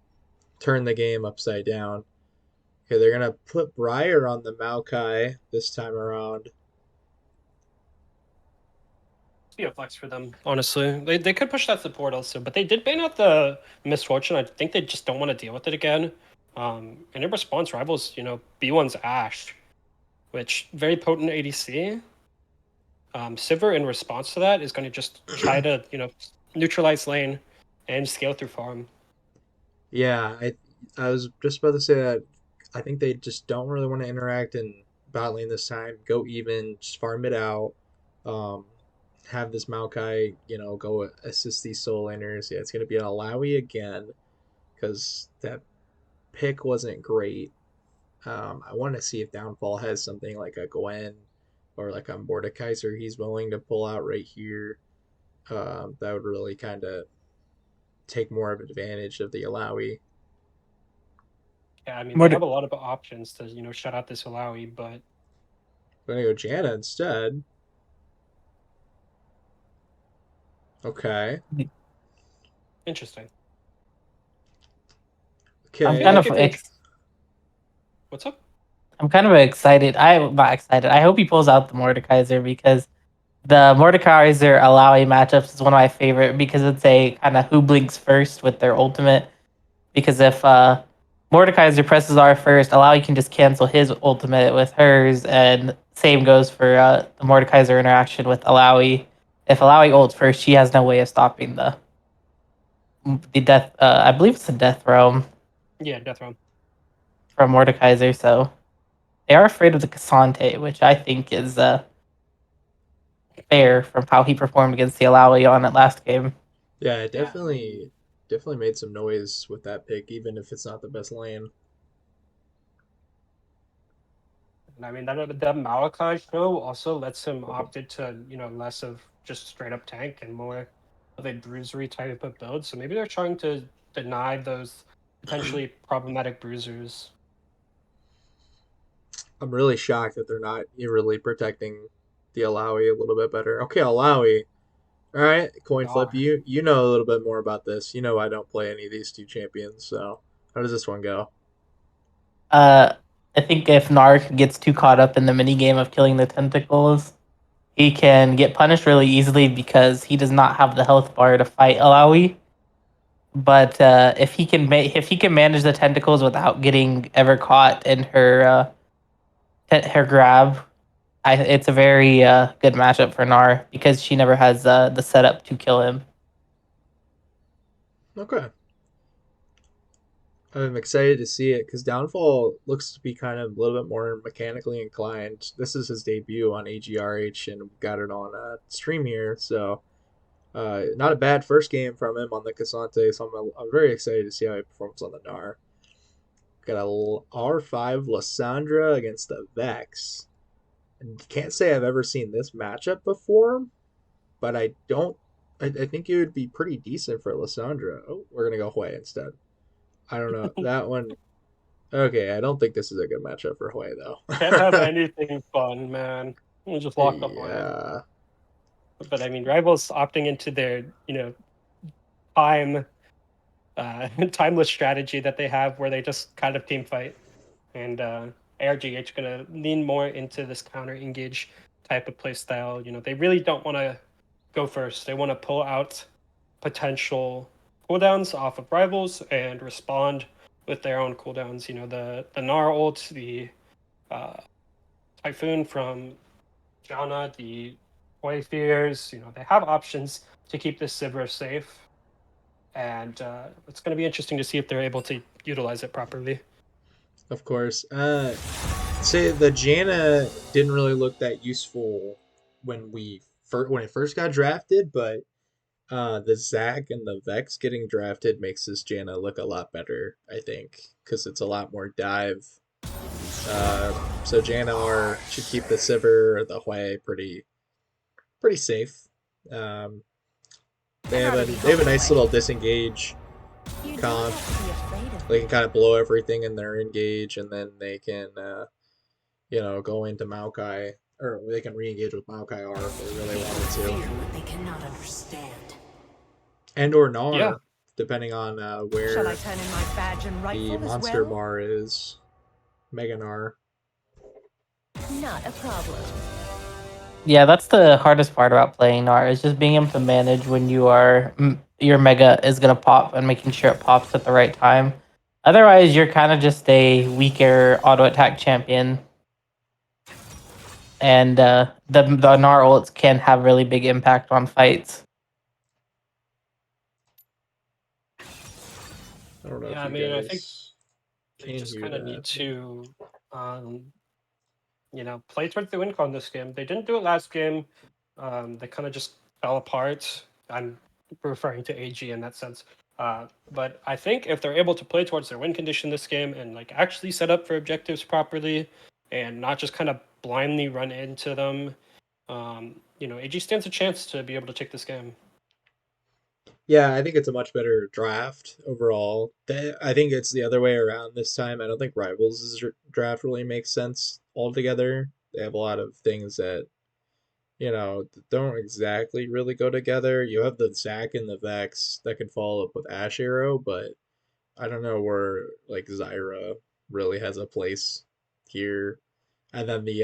turn the game upside down. Okay, they're gonna put Briar on the Maokai this time around. Be a flex for them, honestly. They could push that support also, but they did ban out the misfortune. I think they just don't want to deal with it again. And in response, rivals, B1's Ash, which very potent ADC. Sivir, in response to that, is going to just try to, neutralize lane and scale through farm. Yeah, I was just about to say that I think they just don't really want to interact in bot lane this time. Go even, just farm it out. Um, have this Maokai, go assist these soul laners. Yeah, it's gonna be an Alawi again because that pick wasn't great. I want to see if Downfall has something like a Gwen or like a Mordekaiser he's willing to pull out right here. That would really kind of take more of advantage of the Alawi. Yeah, I mean, they Morde- have a lot of options to, shut out this Alawi, but I'm gonna go Janna instead. Okay. interesting. I'm I feel kind Okay. like of if you're... What's up? I'm kind of excited. I'm not excited. I hope he pulls out the Mordekaiser because the Mordekaiser Alawi matchups is one of my favorite because it's a kind of who blinks first with their ultimate. Because if Mordekaiser presses R first, Alawi can just cancel his ultimate with hers, and same goes for the Mordekaiser interaction with Alawi. If Alawi ults first, she has no way of stopping the death. I believe it's the death realm Yeah, Death Realm. from Mordekaiser, so they are afraid of the Cassante, which I think is fair from how he performed against the Alawi on it last game. Yeah, it Yeah, I mean, definitely made some noise with that pick, even if it's not the best lane. that Malachi show also lets him opt into, less of just straight up tank and more of a bruisery type of build. So maybe they're trying to deny those potentially problematic bruisers. I'm really shocked that they're not really protecting the Alawi a little bit better. Okay, Alawi. All right, coin flip. God. You know a little bit more about this. You know I don't play any of these two champions, so how does this one go? Uh, I think if Narc gets too caught up in the mini game of killing the tentacles, he can get punished really easily because he does not have the health bar to fight Alawi. But if he can manage the tentacles without getting ever caught in her grab, it's a very good matchup for Nar because she never has the setup to kill him. Okay. I'm excited to see it because Downfall looks to be kind of a little bit more mechanically inclined. This is his debut on AGRH, and we got it on stream here, so not a bad first game from him on the Cassante. So I'm very excited to see how he performs on the Gnar. Got a R5 Lysandra against the Vex. And can't say I've ever seen this matchup before, but I don't. I think it would be pretty decent for Lysandra. Oh, we're gonna go Hui instead. I don't know that one. Okay, I don't think this is a good matchup for Hui Can't have though. anything fun, man. We'll just lock up lane. Yeah, But I mean, rivals opting into their, time, timeless strategy that they have where they just kind of team fight. And ARGH gonna lean more into this counter engage type of play style. They really don't want to go first. They want to pull out potential cooldowns off of rivals and respond with their own cooldowns. The Gnar ult, the uh, Typhoon from Janna, the Wayfears. They have options to keep this Sivir safe, and it's going to be interesting to see if they're able to utilize it properly. of course. Say the Janna didn't really look that useful when we when it first got drafted, but the Zac and the Vex getting drafted makes this Janna look a lot better, I think, because it's a lot more dive. So Janna should keep the Sivir or the Hui pretty safe. Um, they have a nice little disengage You don't comp. have to be afraid of They me. can kind of blow everything in their engage, and then they can go into Maokai, or they can re-engage with Maokai R if they really wanted Fear to, what they cannot understand. and or Yeah, Gnar, depending on Shall I where turn in my badge and the rifle as monster well? bar is. Mega Gnar. Not a problem. Yeah, that's the hardest part about playing Gnar is just being able to manage when your mega is gonna pop and making sure it pops at the right time. Otherwise, you're kind of just a weaker auto attack champion, and the Gnar ults can have really big impact on fights. I don't know if yeah. I you mean, I think guys they can just hear kind of that. need to, um, play towards the win con this game. They didn't do it last game. They kind of just fell apart. I'm referring to AG in that sense. But I think if they're able to play towards their win condition this game and like actually set up for objectives properly, and not just kind of blindly run into them, AG stands a chance to be able to take this game. Yeah, I think it's a much better draft overall. I think it's the other way around this time. I don't think Rivals' draft really makes sense altogether. They have a lot of things that, don't exactly really go together. You have the Zac and the Vex that can follow up with Ash Arrow, but I don't know where like Zyra really has a place here. And then the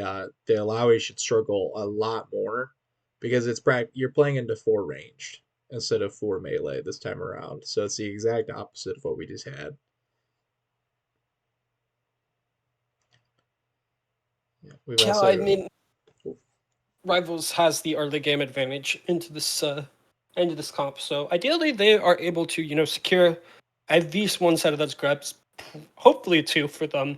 Alawi should struggle a lot more because you're playing into four ranged instead of four melee this time around. So it's the exact opposite of what we just had. Yeah, we've Yeah, I also mean, Rivals has the early game advantage into this comp. So ideally, they are able to secure at least one set of those grabs, hopefully two for them.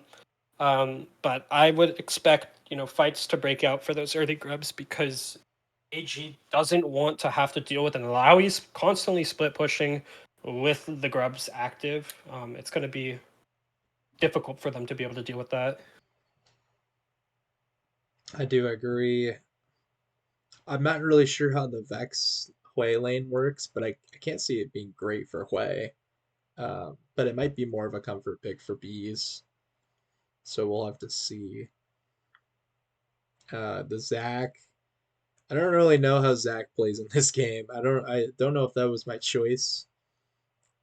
But I would expect fights to break out for those early grubs because AG doesn't want to have to deal with an Alawi's constantly split pushing with the grubs active. It's going to be difficult for them to be able to deal with that. I do agree. I'm not really sure how the Vex Hui lane works, but I can't see it being great for Hui. But it might be more of a comfort pick for bees. So we'll have to see. The Zac. I don't really know how Zac plays in this game. I don't know if that was my choice.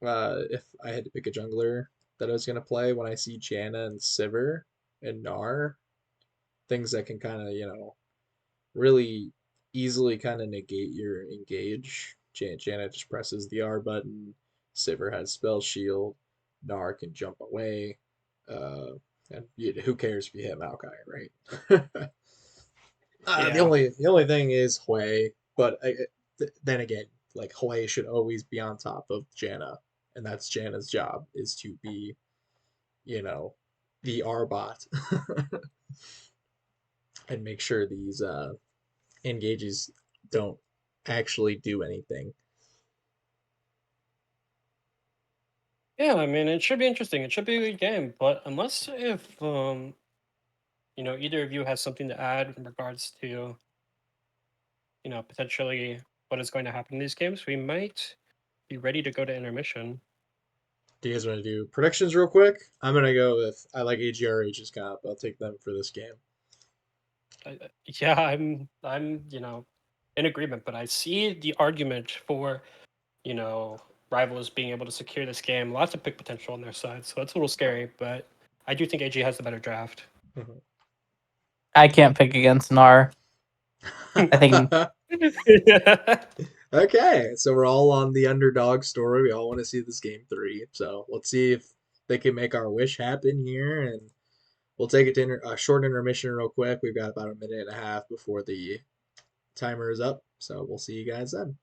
If I had to pick a jungler that I was gonna play when I see Janna and Sivir and Gnar, things that can kind of, really easily kind of negate your engage. Janna just presses the R button. Sivir has spell shield. Gnar can jump away. Uh, and who cares if you hit Maokai, right? The Yeah, only thing is Hui, but then again, like Hui should always be on top of Janna, and that's Janna's job is to be, you know, the Arbot and make sure these engages don't actually do anything. yeah. I mean, it should be interesting. It should be a good game. But unless if either of you has something to add in regards to potentially what is going to happen in these games, we might be ready to go to intermission. Do you guys want to do predictions real quick? I'm gonna go with I like AGRH's comp. I'll take them for this game. Yeah, I'm in agreement, but I see the argument for you know rivals being able to secure this game. Lots of pick potential on their side, so it's a little scary. But I do think AG has the better draft. I can't pick against Gnar. I think Yeah. Okay, so we're all on the underdog story. We all want to see this game three. So let's see if they can make our wish happen here, and we'll take it to a short intermission real quick. We've got about a minute and a half before the timer is up. So we'll see you guys then.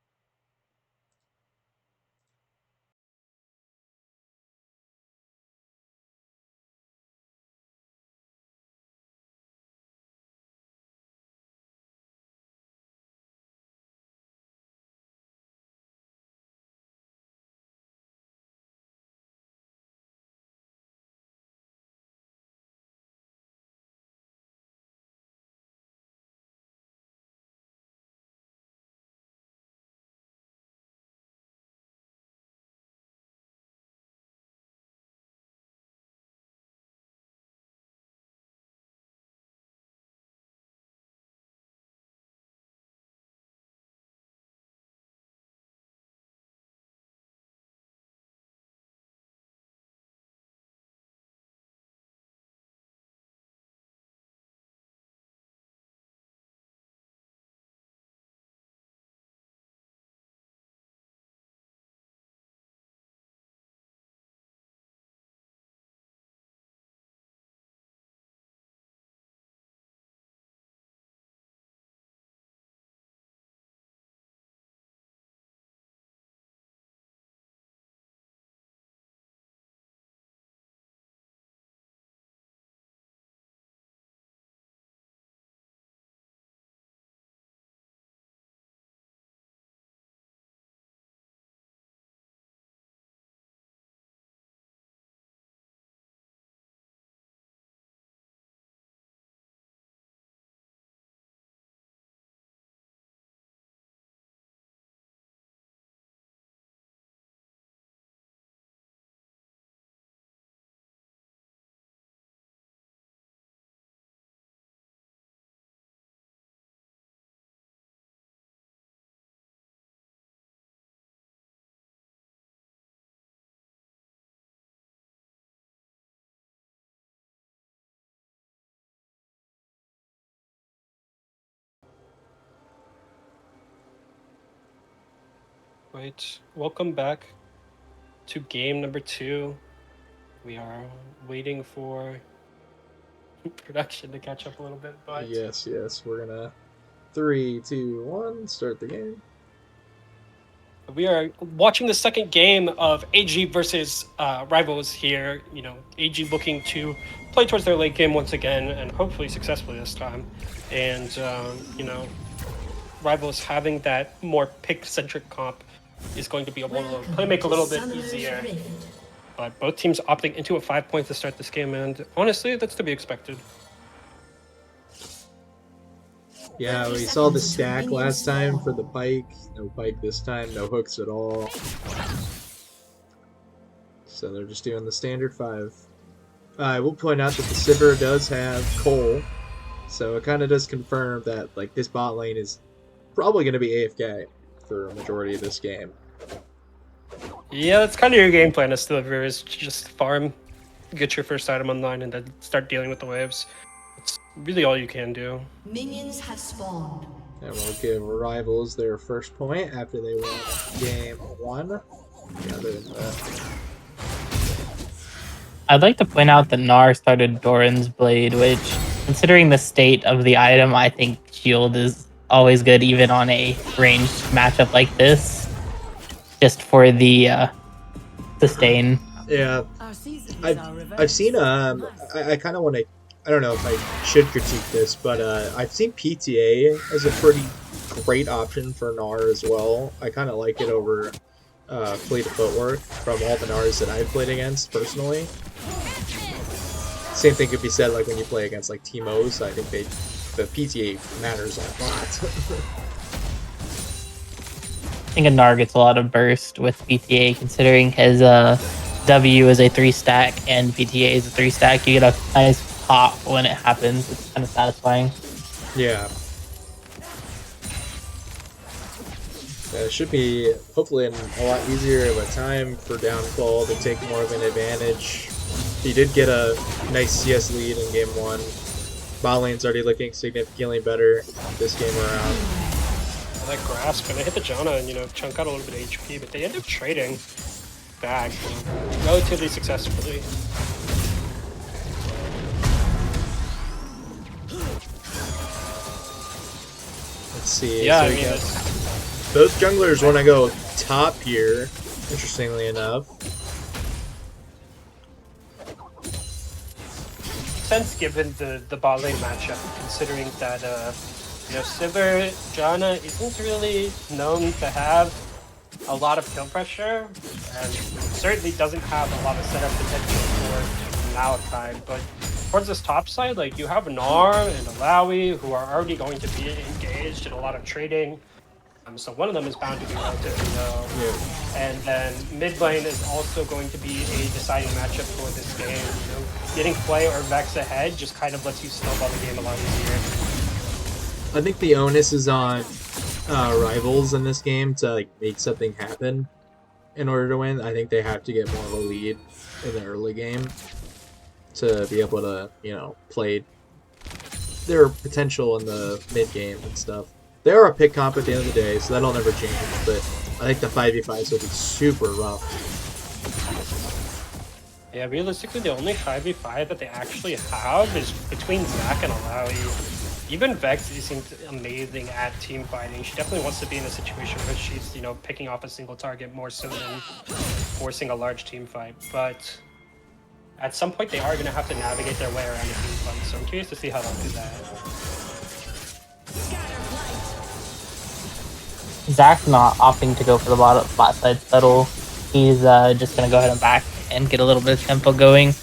Right. Welcome back to game number 2. We are waiting for production to catch up a little bit, but Yes, we're gonna 3, 2, 1, start the game. we are watching the second game of AG versus Rivals here. AG looking to play towards their late game once again, and hopefully successfully this time. And Rivals having that more pick-centric comp is going to be able to play make a little bit easier. But both teams opting into a 5 points to start this game, and honestly, that's to be expected. Yeah, we saw the stack last time for the pike. No pike this time, no hooks at all. So they're just doing the standard 5. I will point out that the Sivir does have Cole, so it kind of does confirm that like this bot lane is probably going to be AFK for a majority of this game. Yeah, that's kind of your game plan as Sliver, is just farm, get your first item online, and then start dealing with the waves. It's really all you can do. Minions have spawned. And we'll give Rivals their first point after they won game 1. Other than that, I'd like to point out that Gnar started Doran's Blade, which, considering the state of the item, I think Shield is always good, even on a ranged matchup like this, just for the sustain. yeah, Our season is our I've seen I kind of want to, I don't know if I should critique this, but I've seen PTA as a pretty great option for Gnar as well. I kind of like it over Fleet of Footwork from all the Gnars that I've played against personally. Same thing could be said like when you play against like Teemos. I think the PTA matters a lot. I think a Gnar gets a lot of burst with PTA, considering his W is a 3-stack and PTA is a 3-stack. You get a nice pop when it happens. It's kind of satisfying. Yeah. It should be hopefully a lot easier of a time for Downfall to take more of an advantage. He did get a nice CS lead in game 1. Bot lane's already looking significantly better this game around. That grasp, and they hit the Janna and chunk out a little bit of HP, but they end up trading back relatively successfully. Let's see. Yeah, so I mean, both junglers want to go top here, interestingly enough. sense given the bot lane matchup, considering that Sivir Janna isn't really known to have a lot of kill pressure, and certainly doesn't have a lot of setup potential for Malachi. But towards this top side, like you have Gnar and Alawi who are already going to be engaged in a lot of trading. So one of them is bound to be relatively low. Yeah. And then mid lane is also going to be a deciding matchup for this game. Getting Flay or Vex ahead just kind of lets you snowball the game a lot easier. I think the onus is on Rivals in this game to like make something happen in order to win. I think they have to get more of a lead in the early game to be able to, play their potential in the mid game and stuff. They are a pick comp at the end of the day, so that'll never change, but I think the 5v5s will be super rough. Yeah, realistically, the only 5v5 that they actually have is between Zac and Alawi. Even Vex seems amazing at team fighting. She definitely wants to be in a situation where she's, picking off a single target more so than forcing a large team fight. But at some point, they are going to have to navigate their way around a team fight, so I'm curious to see how they'll do that. Zach's not opting to go for the bot side settle. He's just going to go ahead and back and get a little bit of tempo going.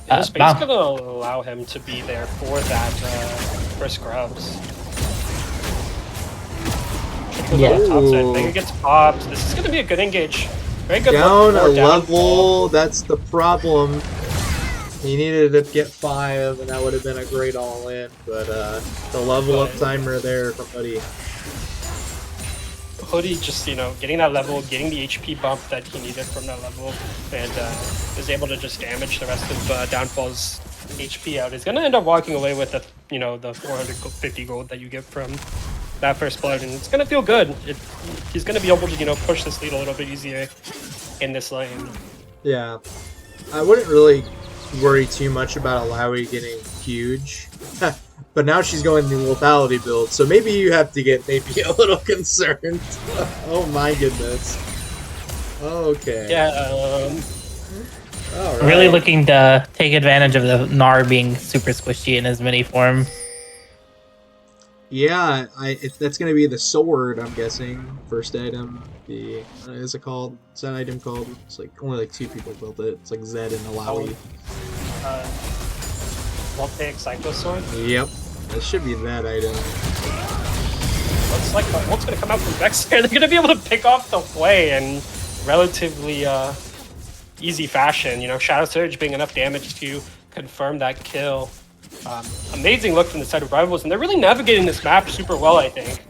The space going to allow him to be there for that, for scrubs. Yeah. Vega gets popped. This is going to be a good engage. Very good. Down a level, that's the problem. He needed to get 5, and that would have been a great all-in, but the level up timer there from Hoodie. Hoodie just, getting that level, getting the HP bump that he needed from that level, and was able to just damage the rest of Downfall's HP out. He's going to end up walking away with the 450 gold that you get from that first blood, and it's gonna feel good. He's gonna be able to, you know, push this lead a little bit easier in this lane. Yeah, I wouldn't really worry too much about Alawi getting huge. But now she's going the lethality build, so maybe you have to get maybe a little concerned. Oh my goodness. Okay. Yeah, All right. Really looking to take advantage of the Gnar being super squishy in his mini form. Yeah, that's gonna be the sword, I'm guessing. First item. The is it called? Is that item called? It's like only like 2 people built it. It's like Zed and Alawi. Voltaic Cyclo Sword. Yep, that should be that item. Looks like what's gonna come out from Vex here. They're gonna be able to pick off the play in relatively easy fashion. You know, Shadow Surge being enough damage to confirm that kill. Amazing look from the side of Rivals, and they're really navigating this map super well, I think.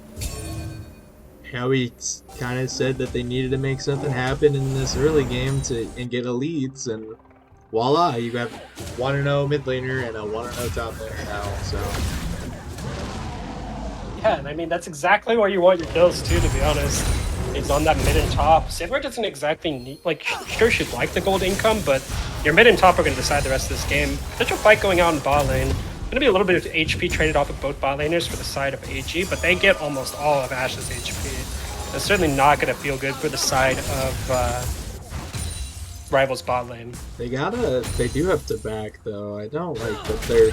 Yeah, we kind of said that they needed to make something happen in this early game and get a leads, and voila, you have 1-0 mid laner and a 1-0 top laner now. So Yeah, and I mean, that's exactly where you want your kills too, to be honest. Is on that mid and top. Saber doesn't exactly need, like, sure she'd like the gold income, but your mid and top are going to decide the rest of this game. Potential fight going out in bot lane. Going to be a little bit of HP traded off of both bot laners for the side of AG, but they get almost all of Ashe's HP. It's certainly not going to feel good for the side of Rivals bot lane. they do have to back though. I don't like that they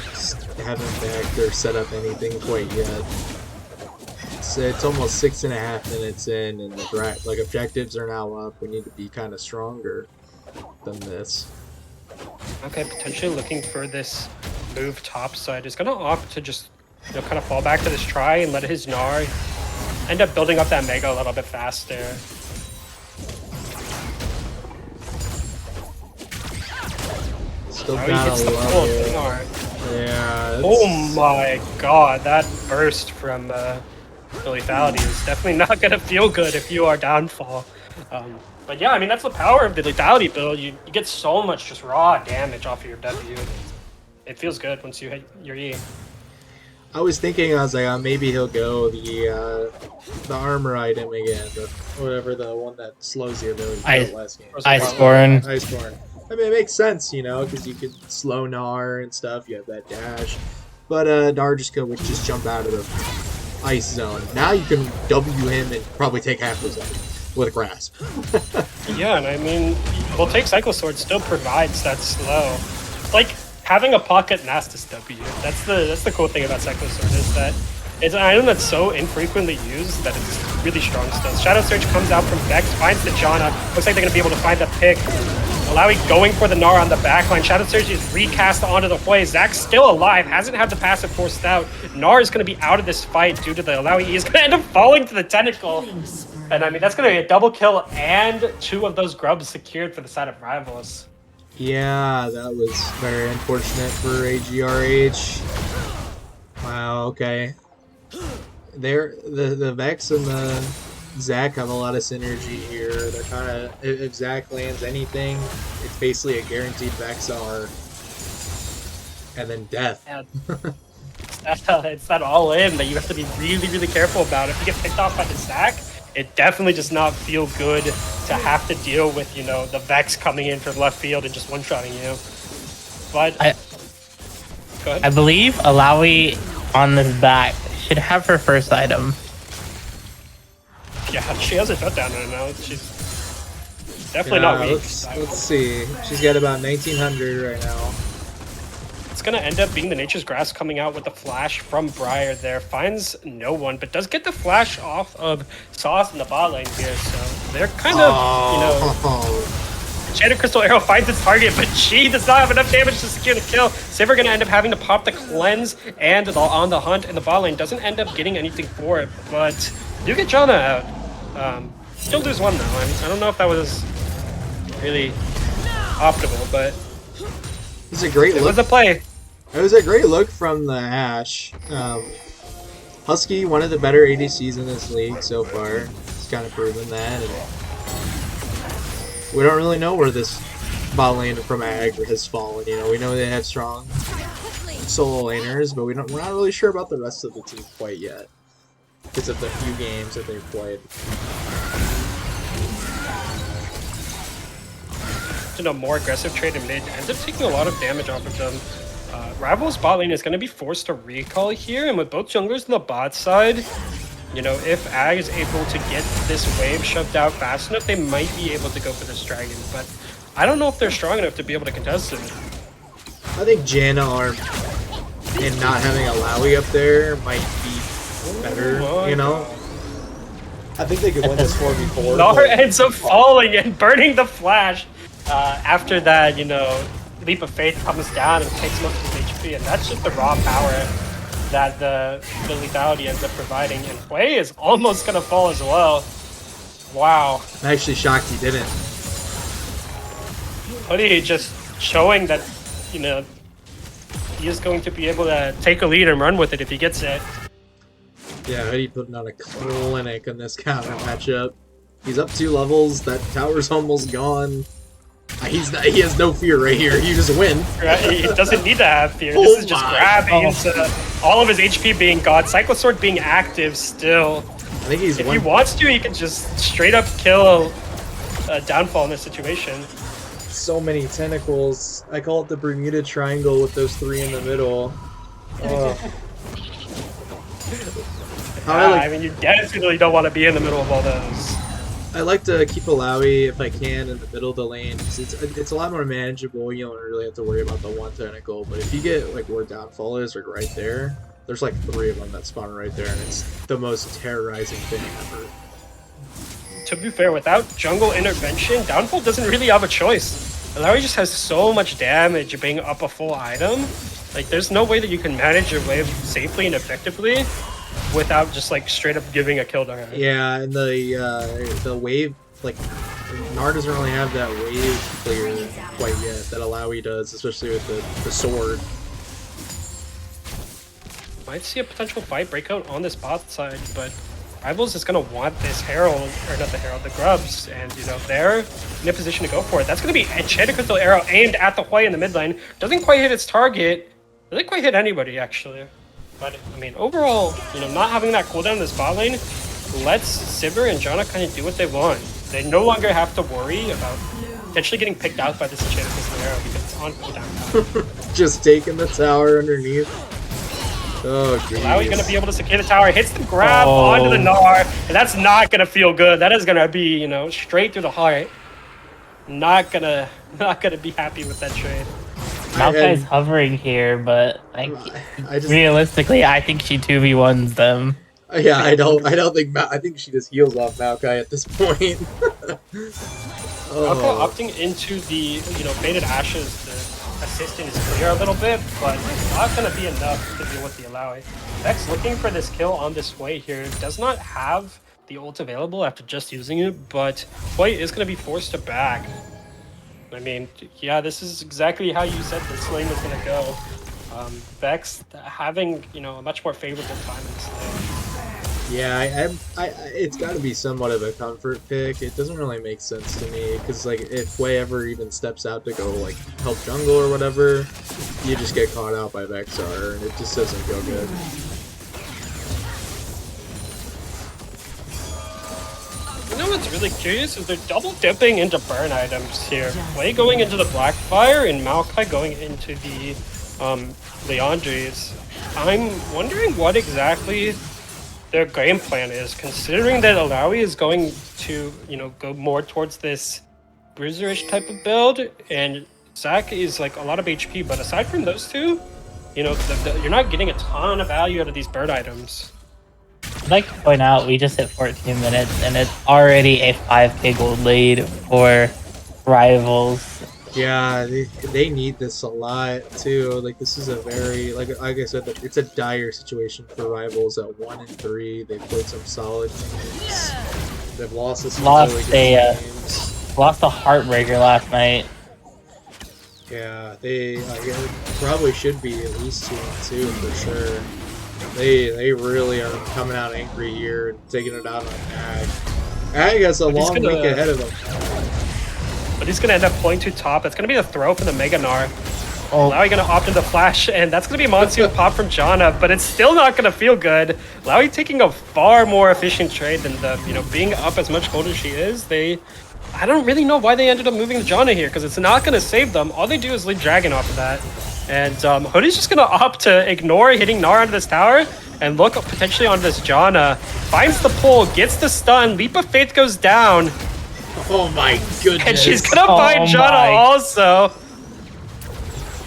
haven't backed or set up anything quite yet. It's almost 6.5 minutes in, and the objectives are now up. We need to be kind of stronger than this. Okay, potentially looking for this move top side. Is going to opt to just, you know, kind of fall back to this try and let his Gnar end up building up that Mega a little bit faster. Still Now he gotta gets the love full it. Gnar. Yeah. Oh my god, that burst from the lethality is definitely not going to feel good if you are downfall. But yeah, I mean, that's the power of the lethality build. You get so much just raw damage off of your W. It feels good once you hit your E. I was thinking, I was like, maybe he'll go the armor item again, whatever, the one that slows the ability last game. Iceborne. Iceborne. I mean, it makes sense, you know, because you could slow Gnar and stuff. You have that dash, but Gnar would just jump out of the ice zone. Now you can W him and probably take half the zone with grasp. Yeah, and I mean, Voltaic Cyclo Sword still provides that slow. Like, having a pocket Nastus W. That's the cool thing about Cyclo Sword, is that it's an item that's so infrequently used that it's really strong still. Shadow Surge comes out from Vex, finds the Janna. Looks like they're going to be able to find the pick. Alawi going for the Gnar on the backline. Shadow Surge is recast onto the Hui. Zack's still alive, hasn't had the passive forced out. Gnar is going to be out of this fight due to the Alawi. He's going to end up falling to the tentacle. And I mean, that's going to be a double kill and 2 of those grubs secured for the side of Rivals. Yeah, that was very unfortunate for AGRH. Wow, okay. The Vex and the Zack have a lot of synergy here. They're kind of, if Zack lands anything, it's basically a guaranteed Vex R. And then death. Yeah. It's that all in that you have to be really, really careful about. If you get picked off by the Zack, it definitely does not feel good to have to deal with, you know, the Vex coming in from left field and just one-shotting you. But go ahead. I believe Alawi on this back should have her first item. Yeah, she has a shutdown right now. She's definitely not weak. Let's see. She's got about 1900 right now. It's going to end up being the Nature's Grasp coming out with the flash from Briar there. Finds no one, but does get the flash off of Sauce in the bot lane here. So they're kind of, you know... Enchanted Crystal Arrow finds its target, but she does not have enough damage to secure the kill. Sivir going to end up having to pop the cleanse and on the hunt in the bot lane. Doesn't end up getting anything for it, but do get Janna out. Still lose one though. I don't know if that was really optimal, but It's a great it look. was a play. It was a great look from the Ashe. Husky, one of the better ADCs in this league so far. He's kind of proven that. And we don't really know where this bot lane from Ag has fallen. You know, we know they have strong solo laners, but we're not really sure about the rest of the team quite yet. because of the few games that they've played. A more aggressive trade in mid ends up taking a lot of damage off of them. Rival's bot lane is going to be forced to recall here, and with both junglers on the bot side, you know, if Ag is able to get this wave shoved out fast enough, they might be able to go for this dragon, but I don't know if they're strong enough to be able to contest it. I think Janna and not having a Lowy up there might be better, you know? I think they could win this 4v4. Nar ends up falling and burning the flash. After that, you know, Leap of Faith comes down and takes most of his HP, and that's just the raw power that the lethality ends up providing. And Play is almost gonna fall as well. Wow. I'm actually shocked he didn't. Hoodie just showing that, you know, he is going to be able to take a lead and run with it if he gets it. Yeah, Hoodie putting on a clinic in this counter matchup. He's up 2 levels. That tower's almost gone. He has no fear right here. You just win. Right? He doesn't need to have fear. This is just grabbing into all of his HP being gone. Cycle Sword being active still. I think he's if he wants to, he can just straight up kill a downfall in this situation. So many tentacles. I call it the Bermuda Triangle with those 3 in the middle. I mean, you definitely don't want to be in the middle of all those. I like to keep a Lowy if I can in the middle of the lane because it's a lot more manageable. You don't really have to worry about the 1 tentacle. But if you get like where downfall is, like right there, there's like 3 of them that spawn right there, and it's the most terrorizing thing ever. To be fair, without jungle intervention, downfall doesn't really have a choice. Larry just has so much damage being up a full item. Like, there's no way that you can manage your wave safely and effectively without just like straight up giving a kill to her. Yeah, and the wave, like, Gnar doesn't really have that wave clear quite yet that Alawi does, especially with the sword. Might see a potential fight breakout on this bot side, but Rivals is going to want this Herald, or not the Herald, the Grubs, and, you know, they're in a position to go for it. That's going to be a Enchanted Crystal Arrow aimed at the Hui in the mid lane. Doesn't quite hit its target. Doesn't quite hit anybody, actually. But, I mean, overall, you know, not having that cooldown in this bot lane lets Sivir and Janna kind of do what they want. They no longer have to worry about potentially getting picked out by this Enchanted Crystal Arrow because it's on cooldown now. Just taking the tower underneath. Oh, geez. Now he's going to be able to secure the tower. Hits the grab onto the Gnar, and that's not going to feel good. That is going to be, you know, straight through the heart. Not gonna be happy with that trade. Maokai's hovering here, but realistically, I think she 2v1s them. Yeah, I don't think I think she just heals off Maokai at this point. Maokai opting into the, you know, Faded Ashes to assist in his clear a little bit, but it's not going to be enough to deal with the Alawi. Vex looking for this kill on this way here. Does not have the ult available after just using it, but Hui is going to be forced to back. I mean, yeah, this is exactly how you said this lane was going to go. Vex having, you know, a much more favorable time in this lane. Yeah, it's got to be somewhat of a comfort pick. It doesn't really make sense to me because, like, if Hui ever even steps out to go like help jungle or whatever, you just get caught out by Vexar, and it just doesn't feel good. You know what's really curious is they're double dipping into burn items here. Hui going into the Blackfire and Maokai going into the Leandries. I'm wondering what exactly their game plan is, considering that Alawi is going to, you know, go more towards this bruiserish type of build, and Zac is like a lot of HP, but aside from those two, you know, you're not getting a ton of value out of these bird items. I'd like to point out we just hit 14 minutes and it's already a 5k gold lead for Rivals. Yeah, they need this a lot too. Like, this is a very, like I said, it's a dire situation for Rivals at 1 and 3. They've played some solid games. They've lost some really good games. Lost a heartbreaker last night. Yeah, they probably should be at least 2 and 2 for sure. They really are coming out angry here and taking it out on Ag. Ag has a long week ahead of them. But he's going to end up pulling to top. That's going to be the throw for the Mega Gnar. Oh, Lowy gonna opt into flash, and that's gonna be a monsoon pop from Janna, but it's still not gonna feel good. Lowy taking a far more efficient trade than the, being up as much gold as she is. I don't really know why they ended up moving the Janna here, because it's not gonna save them. All they do is lead Dragon off of that. And Hoodie's just gonna opt to ignore hitting Gnar onto this tower and look potentially onto this Janna. Finds the pull, gets the stun, Leap of Faith goes down, Oh my goodness. and she's gonna find Janna my. also.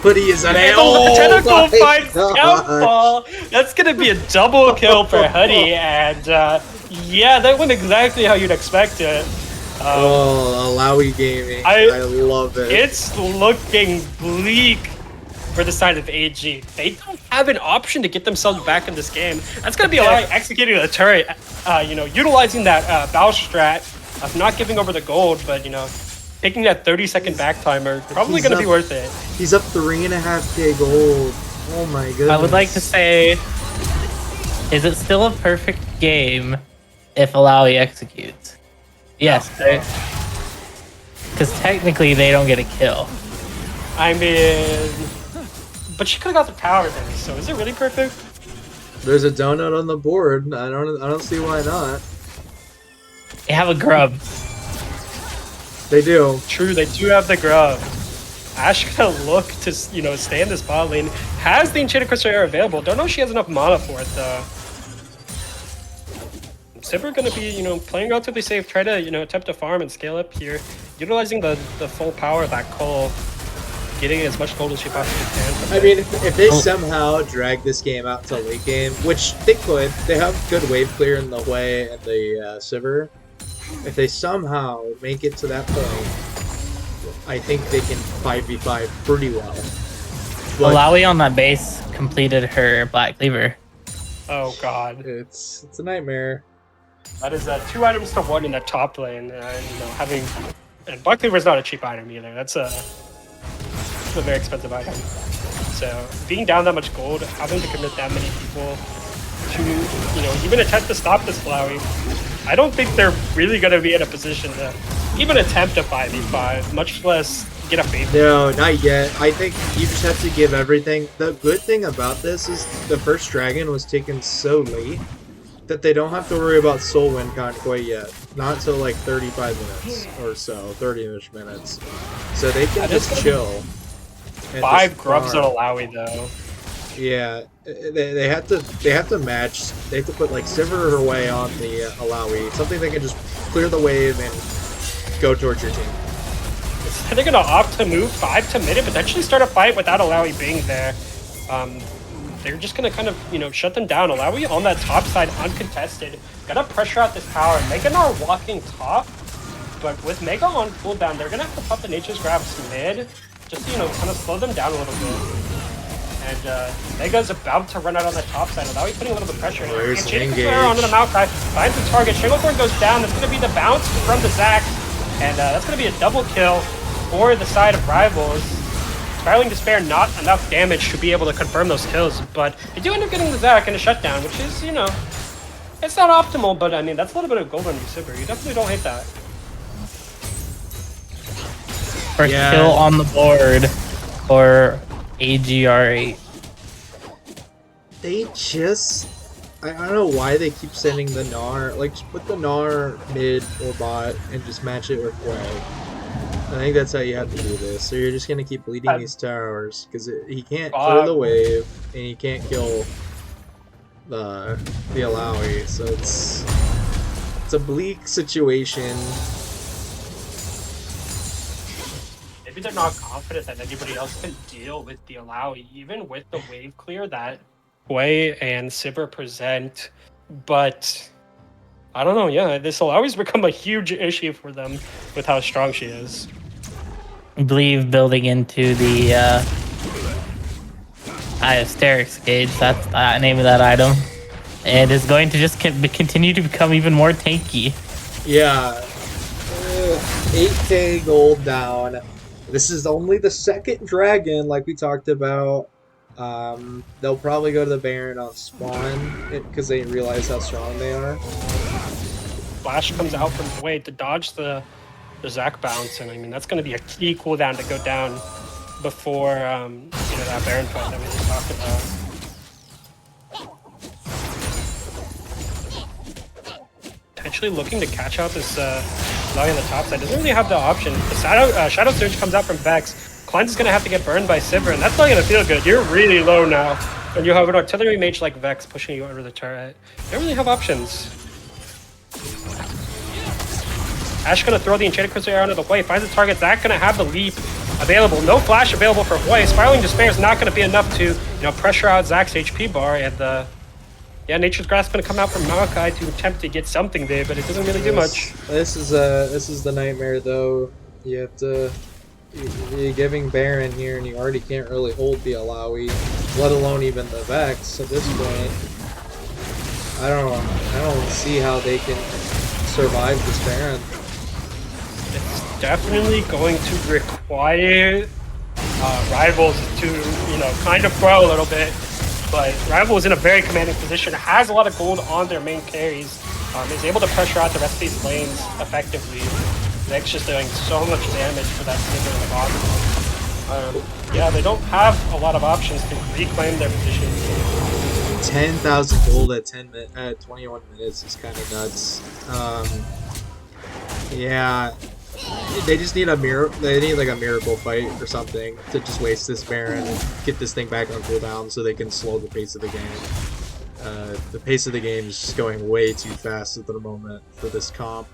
Hoodie is an And oh the tentacle my finds God. Scoutfall. That's gonna be a double kill for Hoodie, and yeah, that went exactly how you'd expect it. Alawi Gaming. I love it. It's looking bleak for the side of AG. They don't have an option to get themselves back in this game. That's gonna be a lot executing the turret, utilizing that battle strat of not giving over the gold, but taking that 30-second back timer, probably He's gonna up- be worth it. He's up 3.5k gold. Oh my goodness. I would like to say, is it still a perfect game if Alawi executes? Yes, because technically they don't get a kill. I mean, but she could have got the tower then. So is it really perfect? There's a donut on the board. I don't see why not. They have a grub. They do. True, they do have the grub. Ash gonna look to stay in this bot lane. Has the Enchanted Crystal Air available. Don't know if she has enough mana for it though. Sivir gonna be, playing relatively safe, try to, attempt to farm and scale up here, utilizing the full power of that Cole, getting as much gold as she possibly can. I mean, if they somehow drag this game out to late game, which they could, they have good wave clear in the way and the Sivir. If they somehow make it to that point, I think they can 5v5 pretty well. But Alawi on that base completed her Black Cleaver. Oh god, it's a nightmare. that is 2 items to 1 in that top lane. Having and Black Cleaver is not a cheap item either. That's a very expensive item. So being down that much gold, having to commit that many people to even attempt to stop this Flowey, I don't think they're really going to be in a position to even attempt a 5v5, much less get a faith. No, not yet. I think you just have to give everything. The good thing about this is the first dragon was taken so late that they don't have to worry about soul win con quite yet. Not until like 35 minutes or so, 30-ish minutes. So they can just chill. and 5 just grubs on farm. Alawi though. Yeah, they have to match. They have to put like Sivir her way on the Alawi, something that can just clear the wave and go towards your team. They're gonna opt to move 5 to mid and potentially start a fight without Alawi being there. They're just gonna kind of shut them down. Alawi on that top side uncontested. Gotta pressure out this tower. Meganar walking top, but with Mega on cooldown, they're gonna have to pop the Nature's Grabs mid, just to, kind of slow them down a little bit. And Mega's about to run out on the top side. Alawi putting a little bit of pressure. Where's Engage onto the Maokai. Finds the target. Stranglethorn goes down. That's gonna be the bounce from the Zac, and that's gonna be a double kill for the side of Rivals. Spiraling Despair, not enough damage to be able to confirm those kills, but they do end up getting the Zac and a shutdown, which is, it's not optimal, but I mean, that's a little bit of gold on your Sivir. You definitely don't hate that. First Yeah. kill on the board for AGR8. They just... I don't know why they keep sending the Gnar. Like, just put the Gnar mid or bot and just match it with Way. I think that's how you have to do this. So you're just going to keep bleeding these towers. Because he can't clear the wave, and he can't kill the Alawi. So it's a bleak situation. Maybe they're not confident that anybody else can deal with the Alawi, even with the wave clear that Way and Sivir present. But I don't know, yeah, this Alawi's become a huge issue for them with how strong she is. I believe building into the Hysterics gauge, that's the name of that item. And is going to just continue to become even more tanky. Yeah. 8k gold down. This is only the second dragon, like we talked about. They'll probably go to the Baron on spawn because they realize how strong they are. Flash comes out from Way to dodge the Zac bounce, and I mean, that's going to be a key cooldown to go down before that Baron fight that we just talked about. Potentially looking to catch out this Lally on the top side. Doesn't really have the option. The Shadow Surge comes out from Vex. Cleanse is going to have to get burned by Sivir, and that's not going to feel good. You're really low now. And you have an artillery mage like Vex pushing you over the turret. You don't really have options. Ash going to throw the Enchanted Crystal Arrow into the way. Finds the target. Zach going to have the leap available. No flash available for Hwei. Spiraling Despair is not going to be enough to pressure out Zach's HP bar. And Nature's Grasp going to come out from Maokai to attempt to get something there, but it doesn't really do much. This is the nightmare though. You have to. You're giving Baron here, and you already can't really hold the Alawi, let alone even the Vex at this point. I don't see how they can survive this Baron. It's definitely going to require Rivals to kind of grow a little bit, but Rival is in a very commanding position, has a lot of gold on their main carries, is able to pressure out the rest of these lanes effectively. Vex just doing so much damage for that Sivir in the bottom. They don't have a lot of options to reclaim their position. 10,000 gold at 21 minutes is kind of nuts. They just need a miracle. They need like a miracle fight or something to just waste this Baron and get this thing back on cooldown so they can slow the pace of the game. The pace of the game is just going way too fast at the moment for this comp.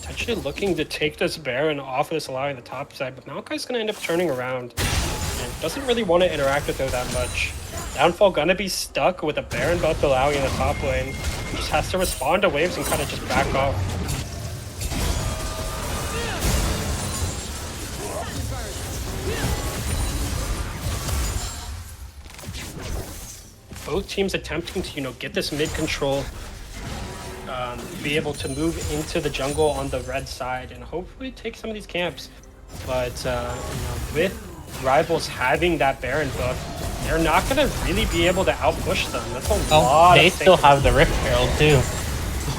Actually looking to take this Baron off of this allowing the top side, but Maokai's going to end up turning around. And doesn't really want to interact with her that much. Downfall going to be stuck with a Baron buff allowing in the top lane. Just has to respond to waves and kind of just back off. Both teams attempting to, get this mid control. Be able to move into the jungle on the red side and hopefully take some of these camps. But with Rivals having that Baron buff, they're not going to really be able to outpush them. That's a lot. They still have the Rip Herald too.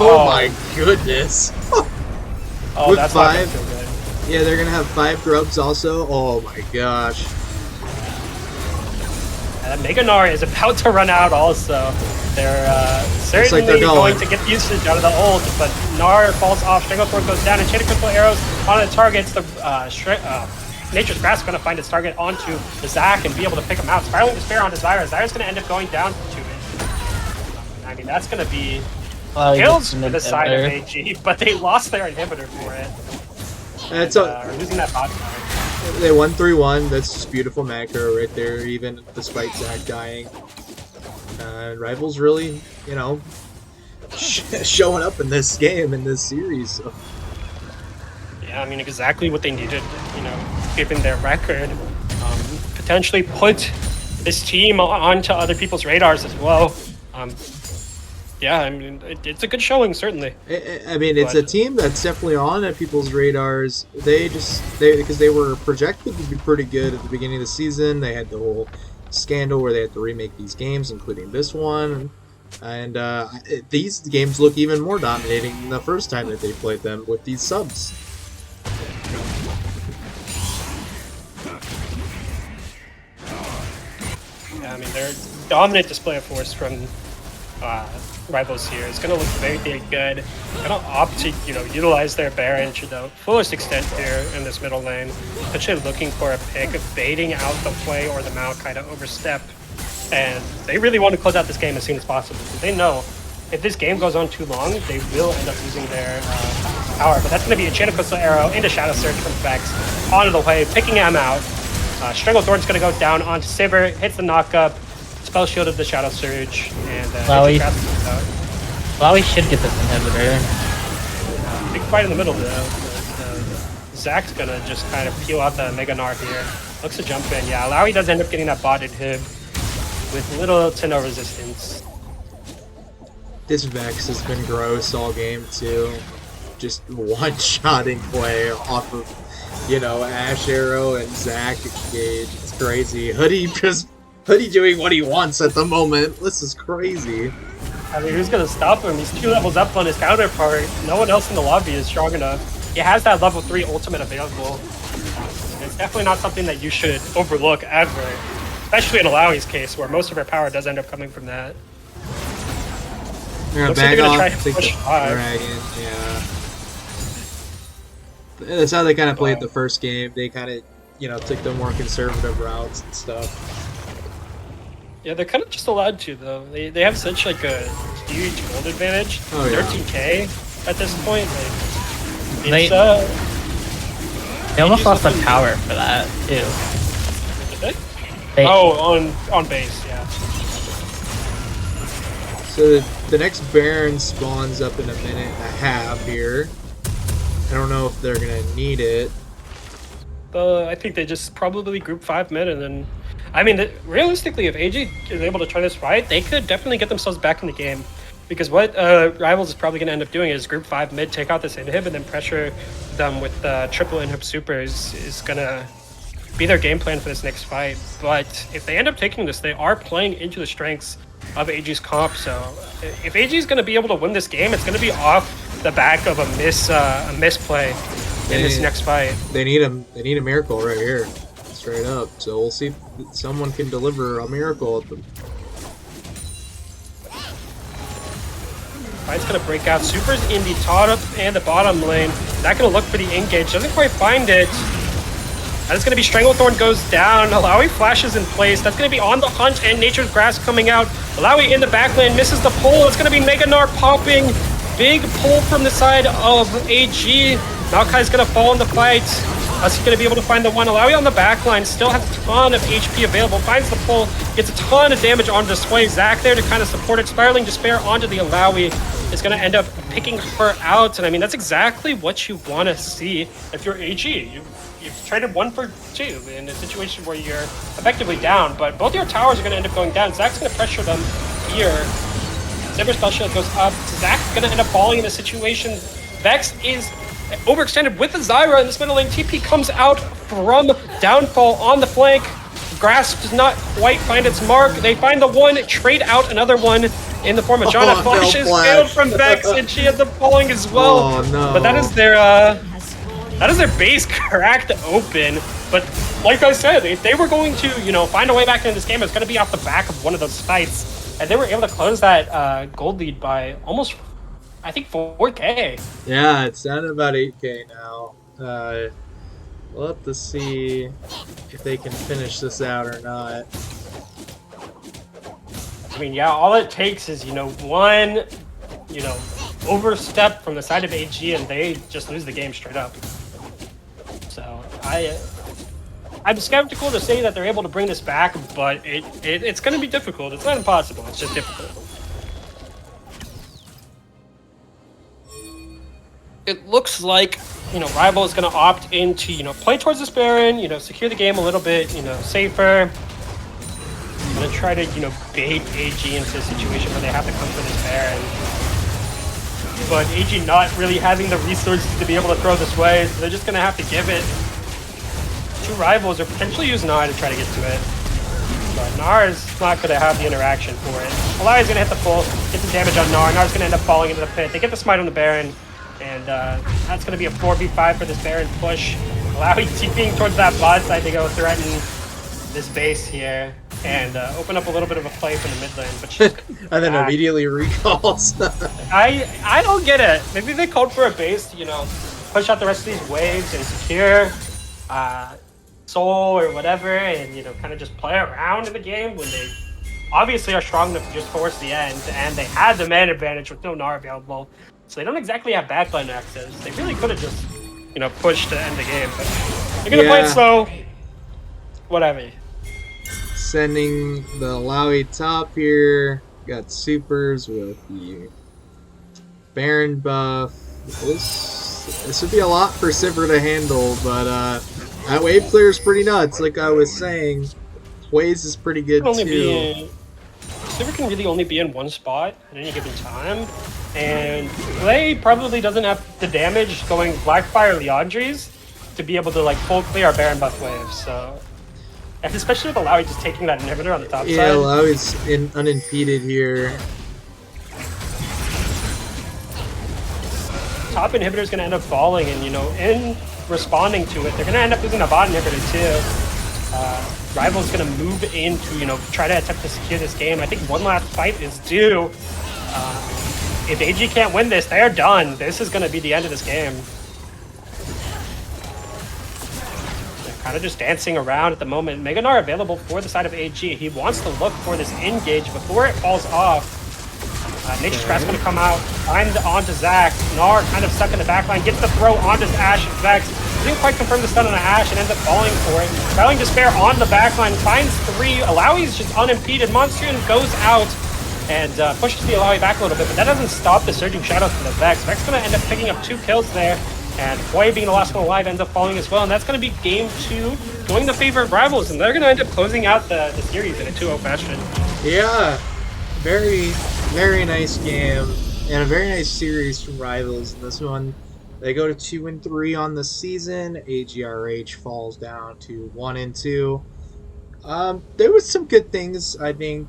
Oh my goodness! With that's 5, not gonna feel good. Yeah, they're gonna have 5 grubs also. Oh my gosh! Mega Gnar is about to run out also. They're certainly going to get the usage out of the ult, but Gnar falls off, Stranglethorn goes down, Enchanted Crystal Arrows on the targets. The Nature's Grasp is going to find its target onto the Zac and be able to pick him out. Spiraling Despair onto Zyra. Zyra's going to end up going down to it. I mean, that's going to be kills for the side of AG, but they lost their inhibitor for it. And are losing that bot side. They won 3-1. That's just beautiful macro right there, even despite Zac dying. Rivals really, showing up in this game, in this series. So. Yeah, I mean, exactly what they needed, given their record. Potentially put this team onto other people's radars as well. Yeah, I mean, it's a good showing, certainly. I mean, it's a team that's definitely on at people's radars. Because they were projected to be pretty good at the beginning of the season. They had the whole scandal where they had to remake these games, including this one. And these games look even more dominating than the first time that they played them with these subs. Yeah, I mean, they're dominant display of force from Rivals here. It's going to look very, very good. Going to opt to, utilize their Baron to the fullest extent here in this middle lane. Potentially looking for a pick, baiting out the play or the Maokai to overstep. And they really want to close out this game as soon as possible because they know if this game goes on too long, they will end up losing their power. But that's going to be a Enchanted Crystal Arrow into Shadow Surge from Vex onto the way, picking him out. Stranglethorn's going to go down onto Sivir, hits the knockup. Spell shielded the Shadow Surge, and we should get this inhibitor. Big fight in the middle, though. Zac's gonna just kind of peel out the Mega Gnar here. Looks to jump in. Yeah, Alawi does end up getting that botted hib with little to no resistance. This Vex has been gross all game, too. Just one-shotting play off of, Ash Arrow and Zac engage. It's crazy. Hoodie doing what he wants at the moment. This is crazy. I mean, who's going to stop him? He's 2 levels up on his counterpart. No one else in the lobby is strong enough. He has that level 3 ultimate available. it's definitely not something that you should overlook ever. Especially in Alawi's case, where most of her power does end up coming from that. They're gonna Looks like bag they're gonna off, try to take the push 5. dragon. Yeah. That's how they kind of played the first game. They kind of, took the more conservative routes and stuff. Yeah, they're kind of just allowed to, though. They have such, like, a huge gold advantage. Oh, yeah. 13k at this point. Like, They- it's, They almost just lost the looking- tower for that too. Did they? They, on base, yeah. So the next Baron spawns up in a minute and a half here. I don't know if they're gonna need it. I think they just probably group 5 mid, and then, I mean, realistically, if AG is able to turn this right, they could definitely get themselves back in the game. Because what Rivals is probably going to end up doing is group 5 mid, take out this inhib, and then pressure them with triple inhib supers is going to be their game plan for this next fight. But if they end up taking this, they are playing into the strengths of AG's comp. So if AG is going to be able to win this game, it's going to be off the back of a misplay in this next fight. They need a miracle right here, straight up. So we'll see if someone can deliver a miracle at them. Fight's gonna break out. Super's in the top and the bottom lane. Not gonna look for the engage. Doesn't quite find it. That is gonna be Stranglethorn goes down. Alawi flashes in place. That's gonna be on the hunt and Nature's Grass coming out. Alawi in the back lane misses the pull. It's gonna be Mega Gnar popping. Big pull from the side of AG. Maokai's gonna fall in the fight. Is he gonna be able to find the one? Alawi on the back line still has a ton of HP available. Finds the pull. Gets a ton of damage on display. Zac there to kind of support it. Spiraling Despair onto the Alawi. Is going to end up picking her out. And I mean, that's exactly what you want to see if you're AG. You've traded 1 for 2 in a situation where you're effectively down, but both your towers are going to end up going down. Zac's going to pressure them here. Saber Spell Shield goes up. Zac's going to end up falling in a situation. Vex is overextended with the Zyra in this middle lane. TP comes out from Downfall on the flank. Grasp does not quite find its mark. They find the one, trade out another one in the form of Janna. Flash is failed from Vex, and she ends up falling as well. Oh, no. But that is their base cracked open. But like I said, if they were going to, find a way back into this game, it's going to be off the back of one of those fights. And they were able to close that gold lead by almost, I think, 4k. Yeah, it's down to about 8k now. We'll have to see if they can finish this out or not. I mean, yeah, all it takes is, one, overstep from the side of AG and they just lose the game straight up. So, I'm skeptical to say that they're able to bring this back, but it's going to be difficult. It's not impossible, it's just difficult. It looks like, Rival is going to opt into, play towards this Baron, secure the game a little bit, safer. I'm going to try to, bait AG into a situation where they have to come for this Baron. But AG not really having the resources to be able to throw this way, so they're just going to have to give it to Rivals or potentially use Gnar to try to get to it. But Gnar is not going to have the interaction for it. Alawi's going to hit the full, get some damage on Gnar. Gnar's going to end up falling into the pit. They get the smite on the Baron. And that's going to be a 4v5 for this Baron push. Alawi TPing towards that bot side to go threaten this base here and open up a little bit of a play from the mid lane. But she's And then immediately recalls. I don't get it. Maybe they called for a base to, push out the rest of these waves and secure Soul or whatever and, kind of just play around in the game when they obviously are strong enough to just force the end. And they had the man advantage with no Gnar available. So they don't exactly have backline access. They really could have just, pushed to end the game. But they're going to play it slow. Whatever. Sending the Alawi top here. Got supers with the Baron buff. This would be a lot for Sivir to handle, but that wave clear is pretty nuts. Like I was saying, Waze is pretty good too. Sivir can really only be in one spot at any given time. And Clay probably doesn't have the damage going Blackfire Leandries to be able to full clear our Baron buff waves. So, and especially with Alawi just taking that inhibitor on the top side. Yeah, Alawi's unimpeded here. top inhibitor is going to end up falling, and in responding to it, they're going to end up losing a bot inhibitor too. Rival's going to move in to try to attempt to secure this game. I think one last fight is due. If AG can't win this, they're done. This is going to be the end of this game. They're kind of just dancing around at the moment. Mega Gnar available for the side of AG. He wants to look for this engage before it falls off. Nature's Craft's going to come out, find onto Zac. Gnar kind of stuck in the backline, gets the throw onto Ashe and Vex. Didn't quite confirm the stun on Ashe and ends up falling for it. Battling Despair on the backline, finds 3. Alawi's just unimpeded. Monsoon goes out and pushes the Alawi back a little bit, but that doesn't stop the Surging Shadows from the Vex. Vex going to end up picking up 2 kills there, and Hoi being the last one alive ends up falling as well, and that's going to be game 2 going the favor of Rivals, and they're going to end up closing out the series in a 2-0 fashion. Yeah, very, very nice game, and a very nice series from Rivals in this one. They go to 2-3 on the season. AGRH falls down to 1-2. There was some good things, I think,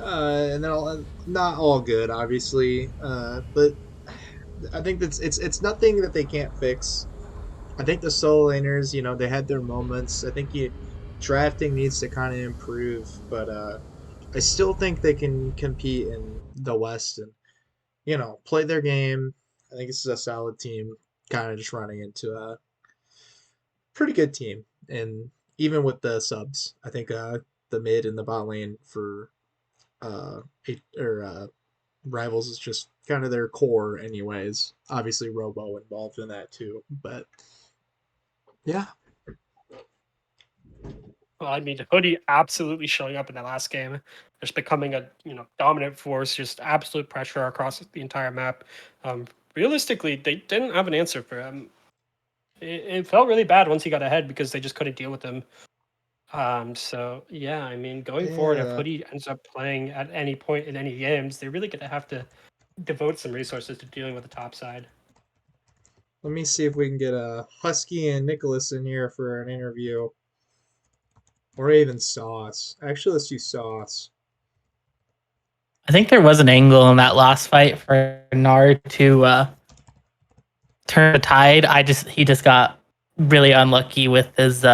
and then not all good, obviously. But I think that's it's nothing that they can't fix. I think the solo laners, they had their moments. I think drafting needs to kind of improve, but I still think they can compete in the West and play their game. I think this is a solid team, kind of just running into a pretty good team, and even with the subs, I think the mid and the bot lane for Rivals is just kind of their core, anyways. Obviously, Robo involved in that too, but yeah. Well, I mean, Hoodie absolutely showing up in that last game, just becoming a dominant force, just absolute pressure across the entire map. Realistically, they didn't have an answer for him. It felt really bad once he got ahead because they just couldn't deal with him. So yeah, I mean, going forward, if Yeah. Hoodie ends up playing at any point in any games, they're really gonna have to devote some resources to dealing with the top side. Let me see if we can get a Husky and Nicholas in here for an interview. Or even Sauce. Actually, let's do Sauce. I think there was an angle in that last fight for Gnar to turn the tide. He just got really unlucky with his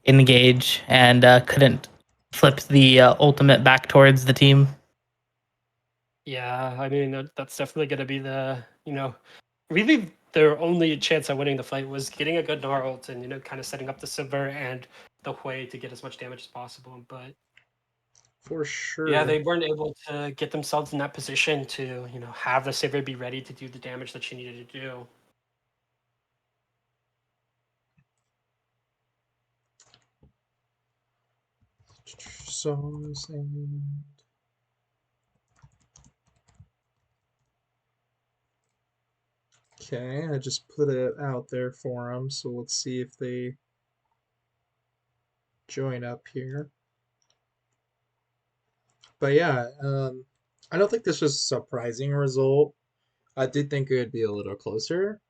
engage and couldn't flip the ultimate back towards the team. Yeah, I mean, that's definitely gonna be the really their only chance at winning the fight was getting a good Gnar ult and kind of setting up the Silver and the Hui to get as much damage as possible, but For sure. yeah, they weren't able to get themselves in that position to, have the Saver be ready to do the damage that she needed to do. Sauce and... Okay, I just put it out there for them, so let's see if they join up here. But yeah, I don't think this was a surprising result. I did think it would be a little closer,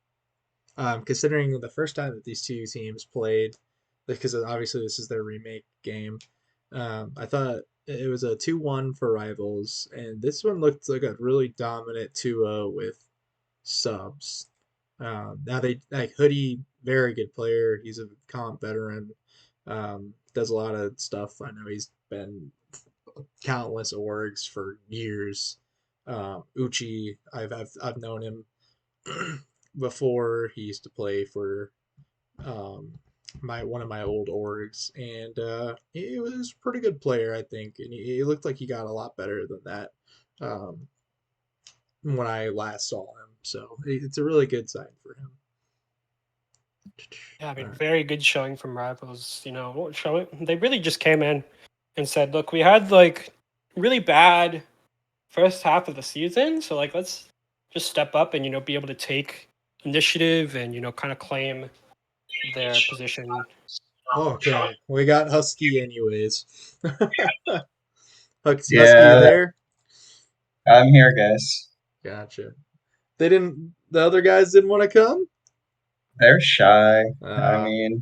considering the first time that these two teams played, because obviously this is their remake game. I thought it was a 2-1 for Rivals, and this one looked like a really dominant 2-0 with subs. Now they like Hoodie, very good player. He's a comp veteran. Does a lot of stuff. I know he's been countless orgs for years. Uchi, I've known him before. He used to play for one of my old orgs, and he was a pretty good player, I think. And he looked like he got a lot better than that when I last saw him. So it's a really good sign for him. Yeah, I mean, very good showing from Rivals. They really just came in and said, "Look, we had really bad first half of the season, so let's just step up and be able to take initiative and kind of claim their position." Okay, we got Husky anyways. Husky, Yeah. you there? I'm here, guys. Gotcha. The other guys didn't want to come? They're shy. I mean,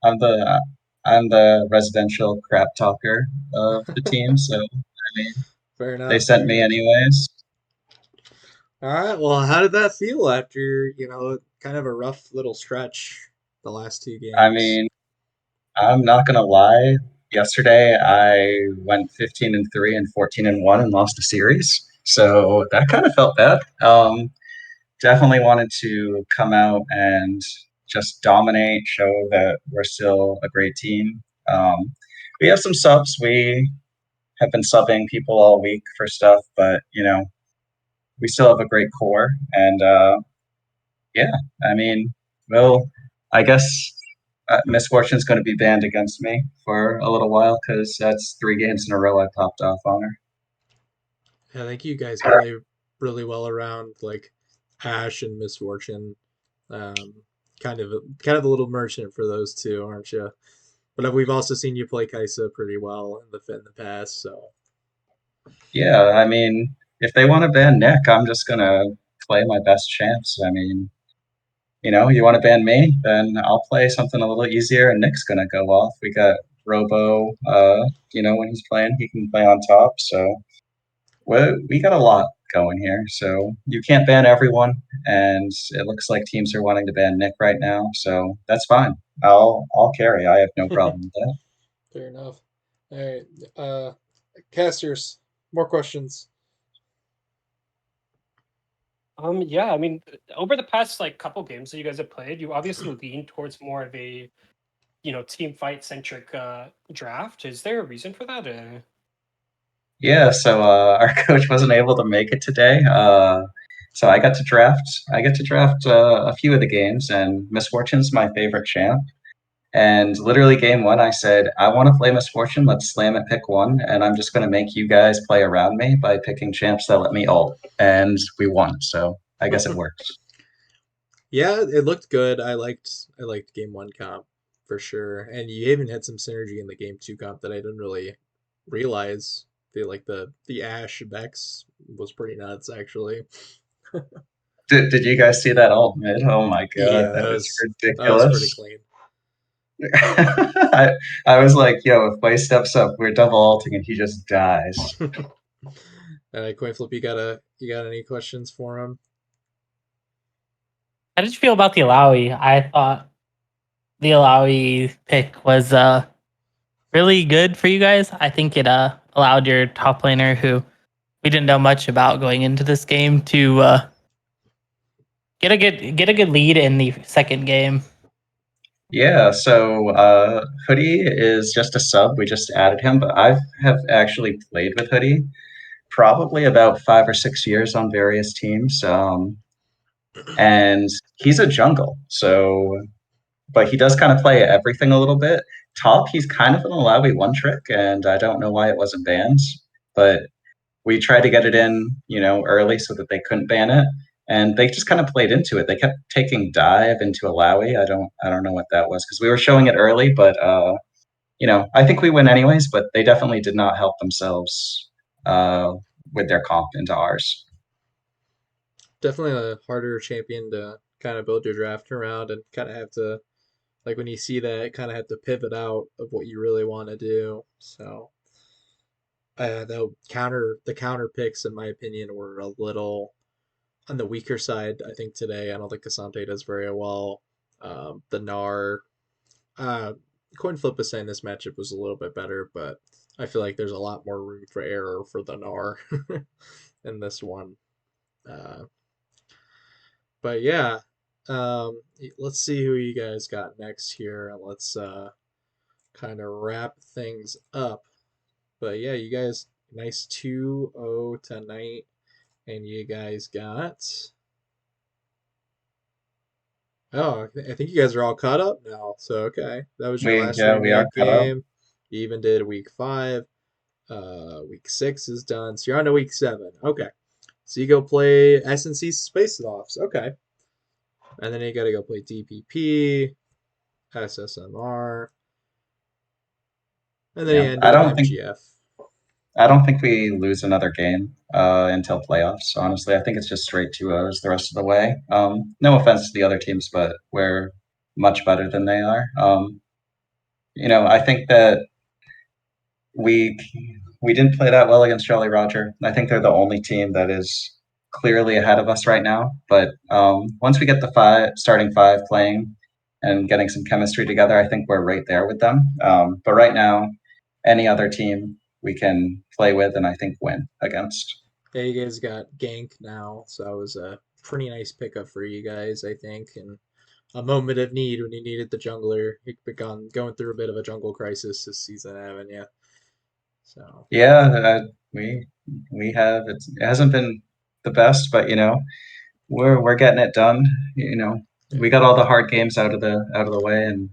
I'm the residential crap talker of the team, so I mean, Fair enough. they sent me anyways. All right. Well, how did that feel after, kind of a rough little stretch the last two I games? mean, I'm not gonna lie. Yesterday, I went 15-3 and 14-1 and lost a series, so that kind of felt bad. Definitely wanted to come out and just dominate, show that we're still a great team. We have some subs. We have been subbing people all week for stuff, but we still have a great core, and yeah, I mean, well, I guess Misfortune's going to be banned against me for a little while because that's 3 games in a row I popped off on her. I think you guys play really well around like Ash and Misfortune. Um, kind of a little merchant for those two, aren't you? But we've also seen you play Kaisa pretty well in the past. So Yeah, I mean, if they want to ban Nick, I'm just going to play my best champs. I mean, you want to ban me, then I'll play something a little easier, and Nick's gonna go off. We got Robo. When he's playing, he can play on top. So we got a lot going here. So you can't ban everyone, and it looks like teams are wanting to ban Nick right now. So that's fine. I'll carry. I have no problem with that. fair enough. All right, casters, more questions. Yeah, I mean, over the past like couple games that you guys have played, you obviously lean towards more of a team fight centric draft. Is there a reason for that? Yeah. So our coach wasn't able to make it today. So I got to draft. I get to draft a few of the games, and Misfortune's my favorite champ. And literally, game one, I said, I want to play Misfortune. Let's slam it, pick one. And I'm just going to make you guys play around me by picking champs that let me ult. And we won. So I guess it works. Yeah, it looked good. I liked game one comp for sure, and you even had some synergy in the game two comp that I didn't really realize. The Ash Vex was pretty nuts actually. Did you guys see that ult mid? Oh my God. Yeah, That was that was pretty ridiculous. clean. I was like, yo, if Clay steps up, we're double ulting and he just dies. Coin flip, you got any questions for him? How did you feel about the Alawi? I thought the Alawi pick was really good for you guys. I think it allowed your top laner, who we didn't know much about going into this game, to get a good lead in the second game. Yeah, so Hoodie is just a sub. We just added him, but I have actually played with Hoodie probably about 5 or 6 years on various teams. And he's a jungle, but he does kind of play everything a little bit. Top, he's kind of an Alawi one trick, and I don't know why it wasn't banned, but we tried to get it in, early so that they couldn't ban it, and they just kind of played into it. They kept taking dive into Alawi. I don't know what that was because we were showing it early, but I think we win anyways. But they definitely did not help themselves uh, with their comp into ours. Definitely a harder champion to kind of build your draft around and kind of have to, like, when you see that, kind of have to pivot out of what you really want to do. So the counter picks, in my opinion, were a little on the weaker side. I think today, I don't think Asante does very well. The Gnar, uh, coin flip was saying this matchup was a little bit better, but I feel like there's a lot more room for error for the Gnar in this one. Uh, but yeah, let's see who you guys got next here, and let's kind of wrap things up. But yeah, you guys, nice 2-0 tonight, and you guys got. Oh, I think you guys are all caught up now. So okay, that was your last We are remake cut up. game. You even did week 5. Week 6 is done, so you're on to week 7. Okay, so you go play SNC Space Offs. Okay, and then you got to go play DPP, SSMR, and then you Yeah, end with MGF. I don't think we lose another game until playoffs. Honestly, I think it's just straight 2-0s the rest of the way. No offense to the other teams, but we're much better than they are. I think that we we didn't play that well against Jolly Roger. I think they're the only team that is clearly ahead of us right now. But once we get the starting five playing and getting some chemistry together, I think we're right there with them. But right now, any other team we can play with and I think win against. Yeah, you guys got Gank now, so that was a pretty nice pickup for you guys, I think, and a moment of need when you needed the jungler. You've begun going through a bit of a jungle crisis this season, haven't you? So Yeah, we have. It hasn't been the best, but we're getting it done. We yeah, got all the hard games out of the way, and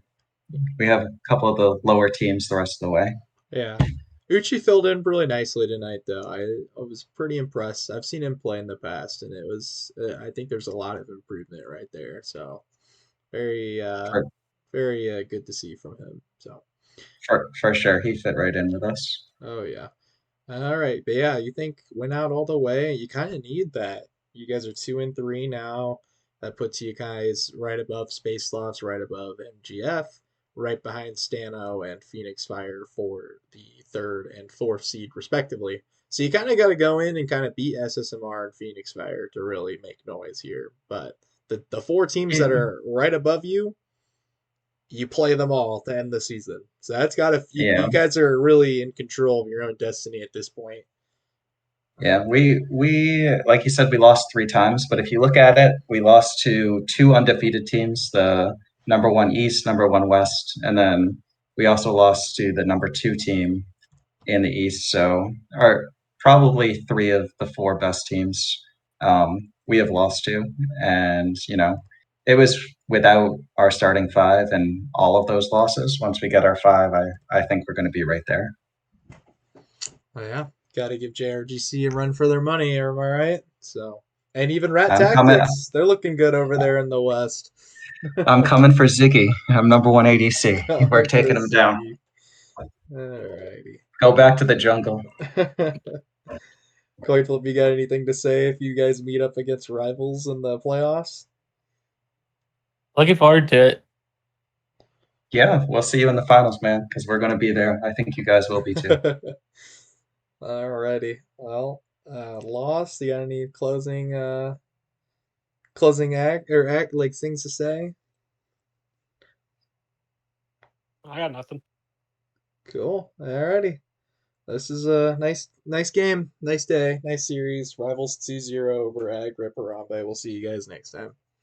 we have a couple of the lower teams the rest of the way. yeah. Uchi filled in really nicely tonight, though. I was pretty impressed. I've seen him play in the past, and it was I think there's a lot of improvement right there. So very For very good to see from him. So for sure, he fit right in with us. oh yeah. All right, but yeah, you think win out all the way? You kind of need that. You guys are 2-3 now. That puts you guys right above Space Sloths, right above MGF, right behind Stano and Phoenix Fire for the third and fourth seed, respectively. So you kind of got to go in and kind of beat SSMR and Phoenix Fire to really make noise here. But the four teams that Yeah, are right above you, you play them all to end the season. So that's got to yeah, you guys are really in control of your own destiny at this point. yeah. We like you said, we lost 3 times, but if you look at it, we lost to two undefeated teams: the number one East, number one West, and then we also lost to the number two team in the East. So, are probably three of the four best teams we have lost to, and it was without our starting five and all of those losses. Once we get our five, I think we're going to be right there. Oh, yeah, got to give JRGC a run for their money, am I right? So, and even Rat I'm coming. Tactics, they're looking good over there in the West. I'm coming for Ziggy. I'm number one ADC. We're Coming for taking him down. Ziggy. Alrighty. Go back to the jungle. Coin Flip, you got anything to say if you guys meet up against rivals in the playoffs? Looking forward to it. Yeah, we'll see you in the finals, man, because we're going to be there. I think you guys will be too. Alrighty. Well, Lost, you got any closing act like things to say? I got nothing. Cool. Alrighty. This is a nice game, nice day, nice series. Rivals 2-0 over Ag Rip Harambe. We'll see you guys next time.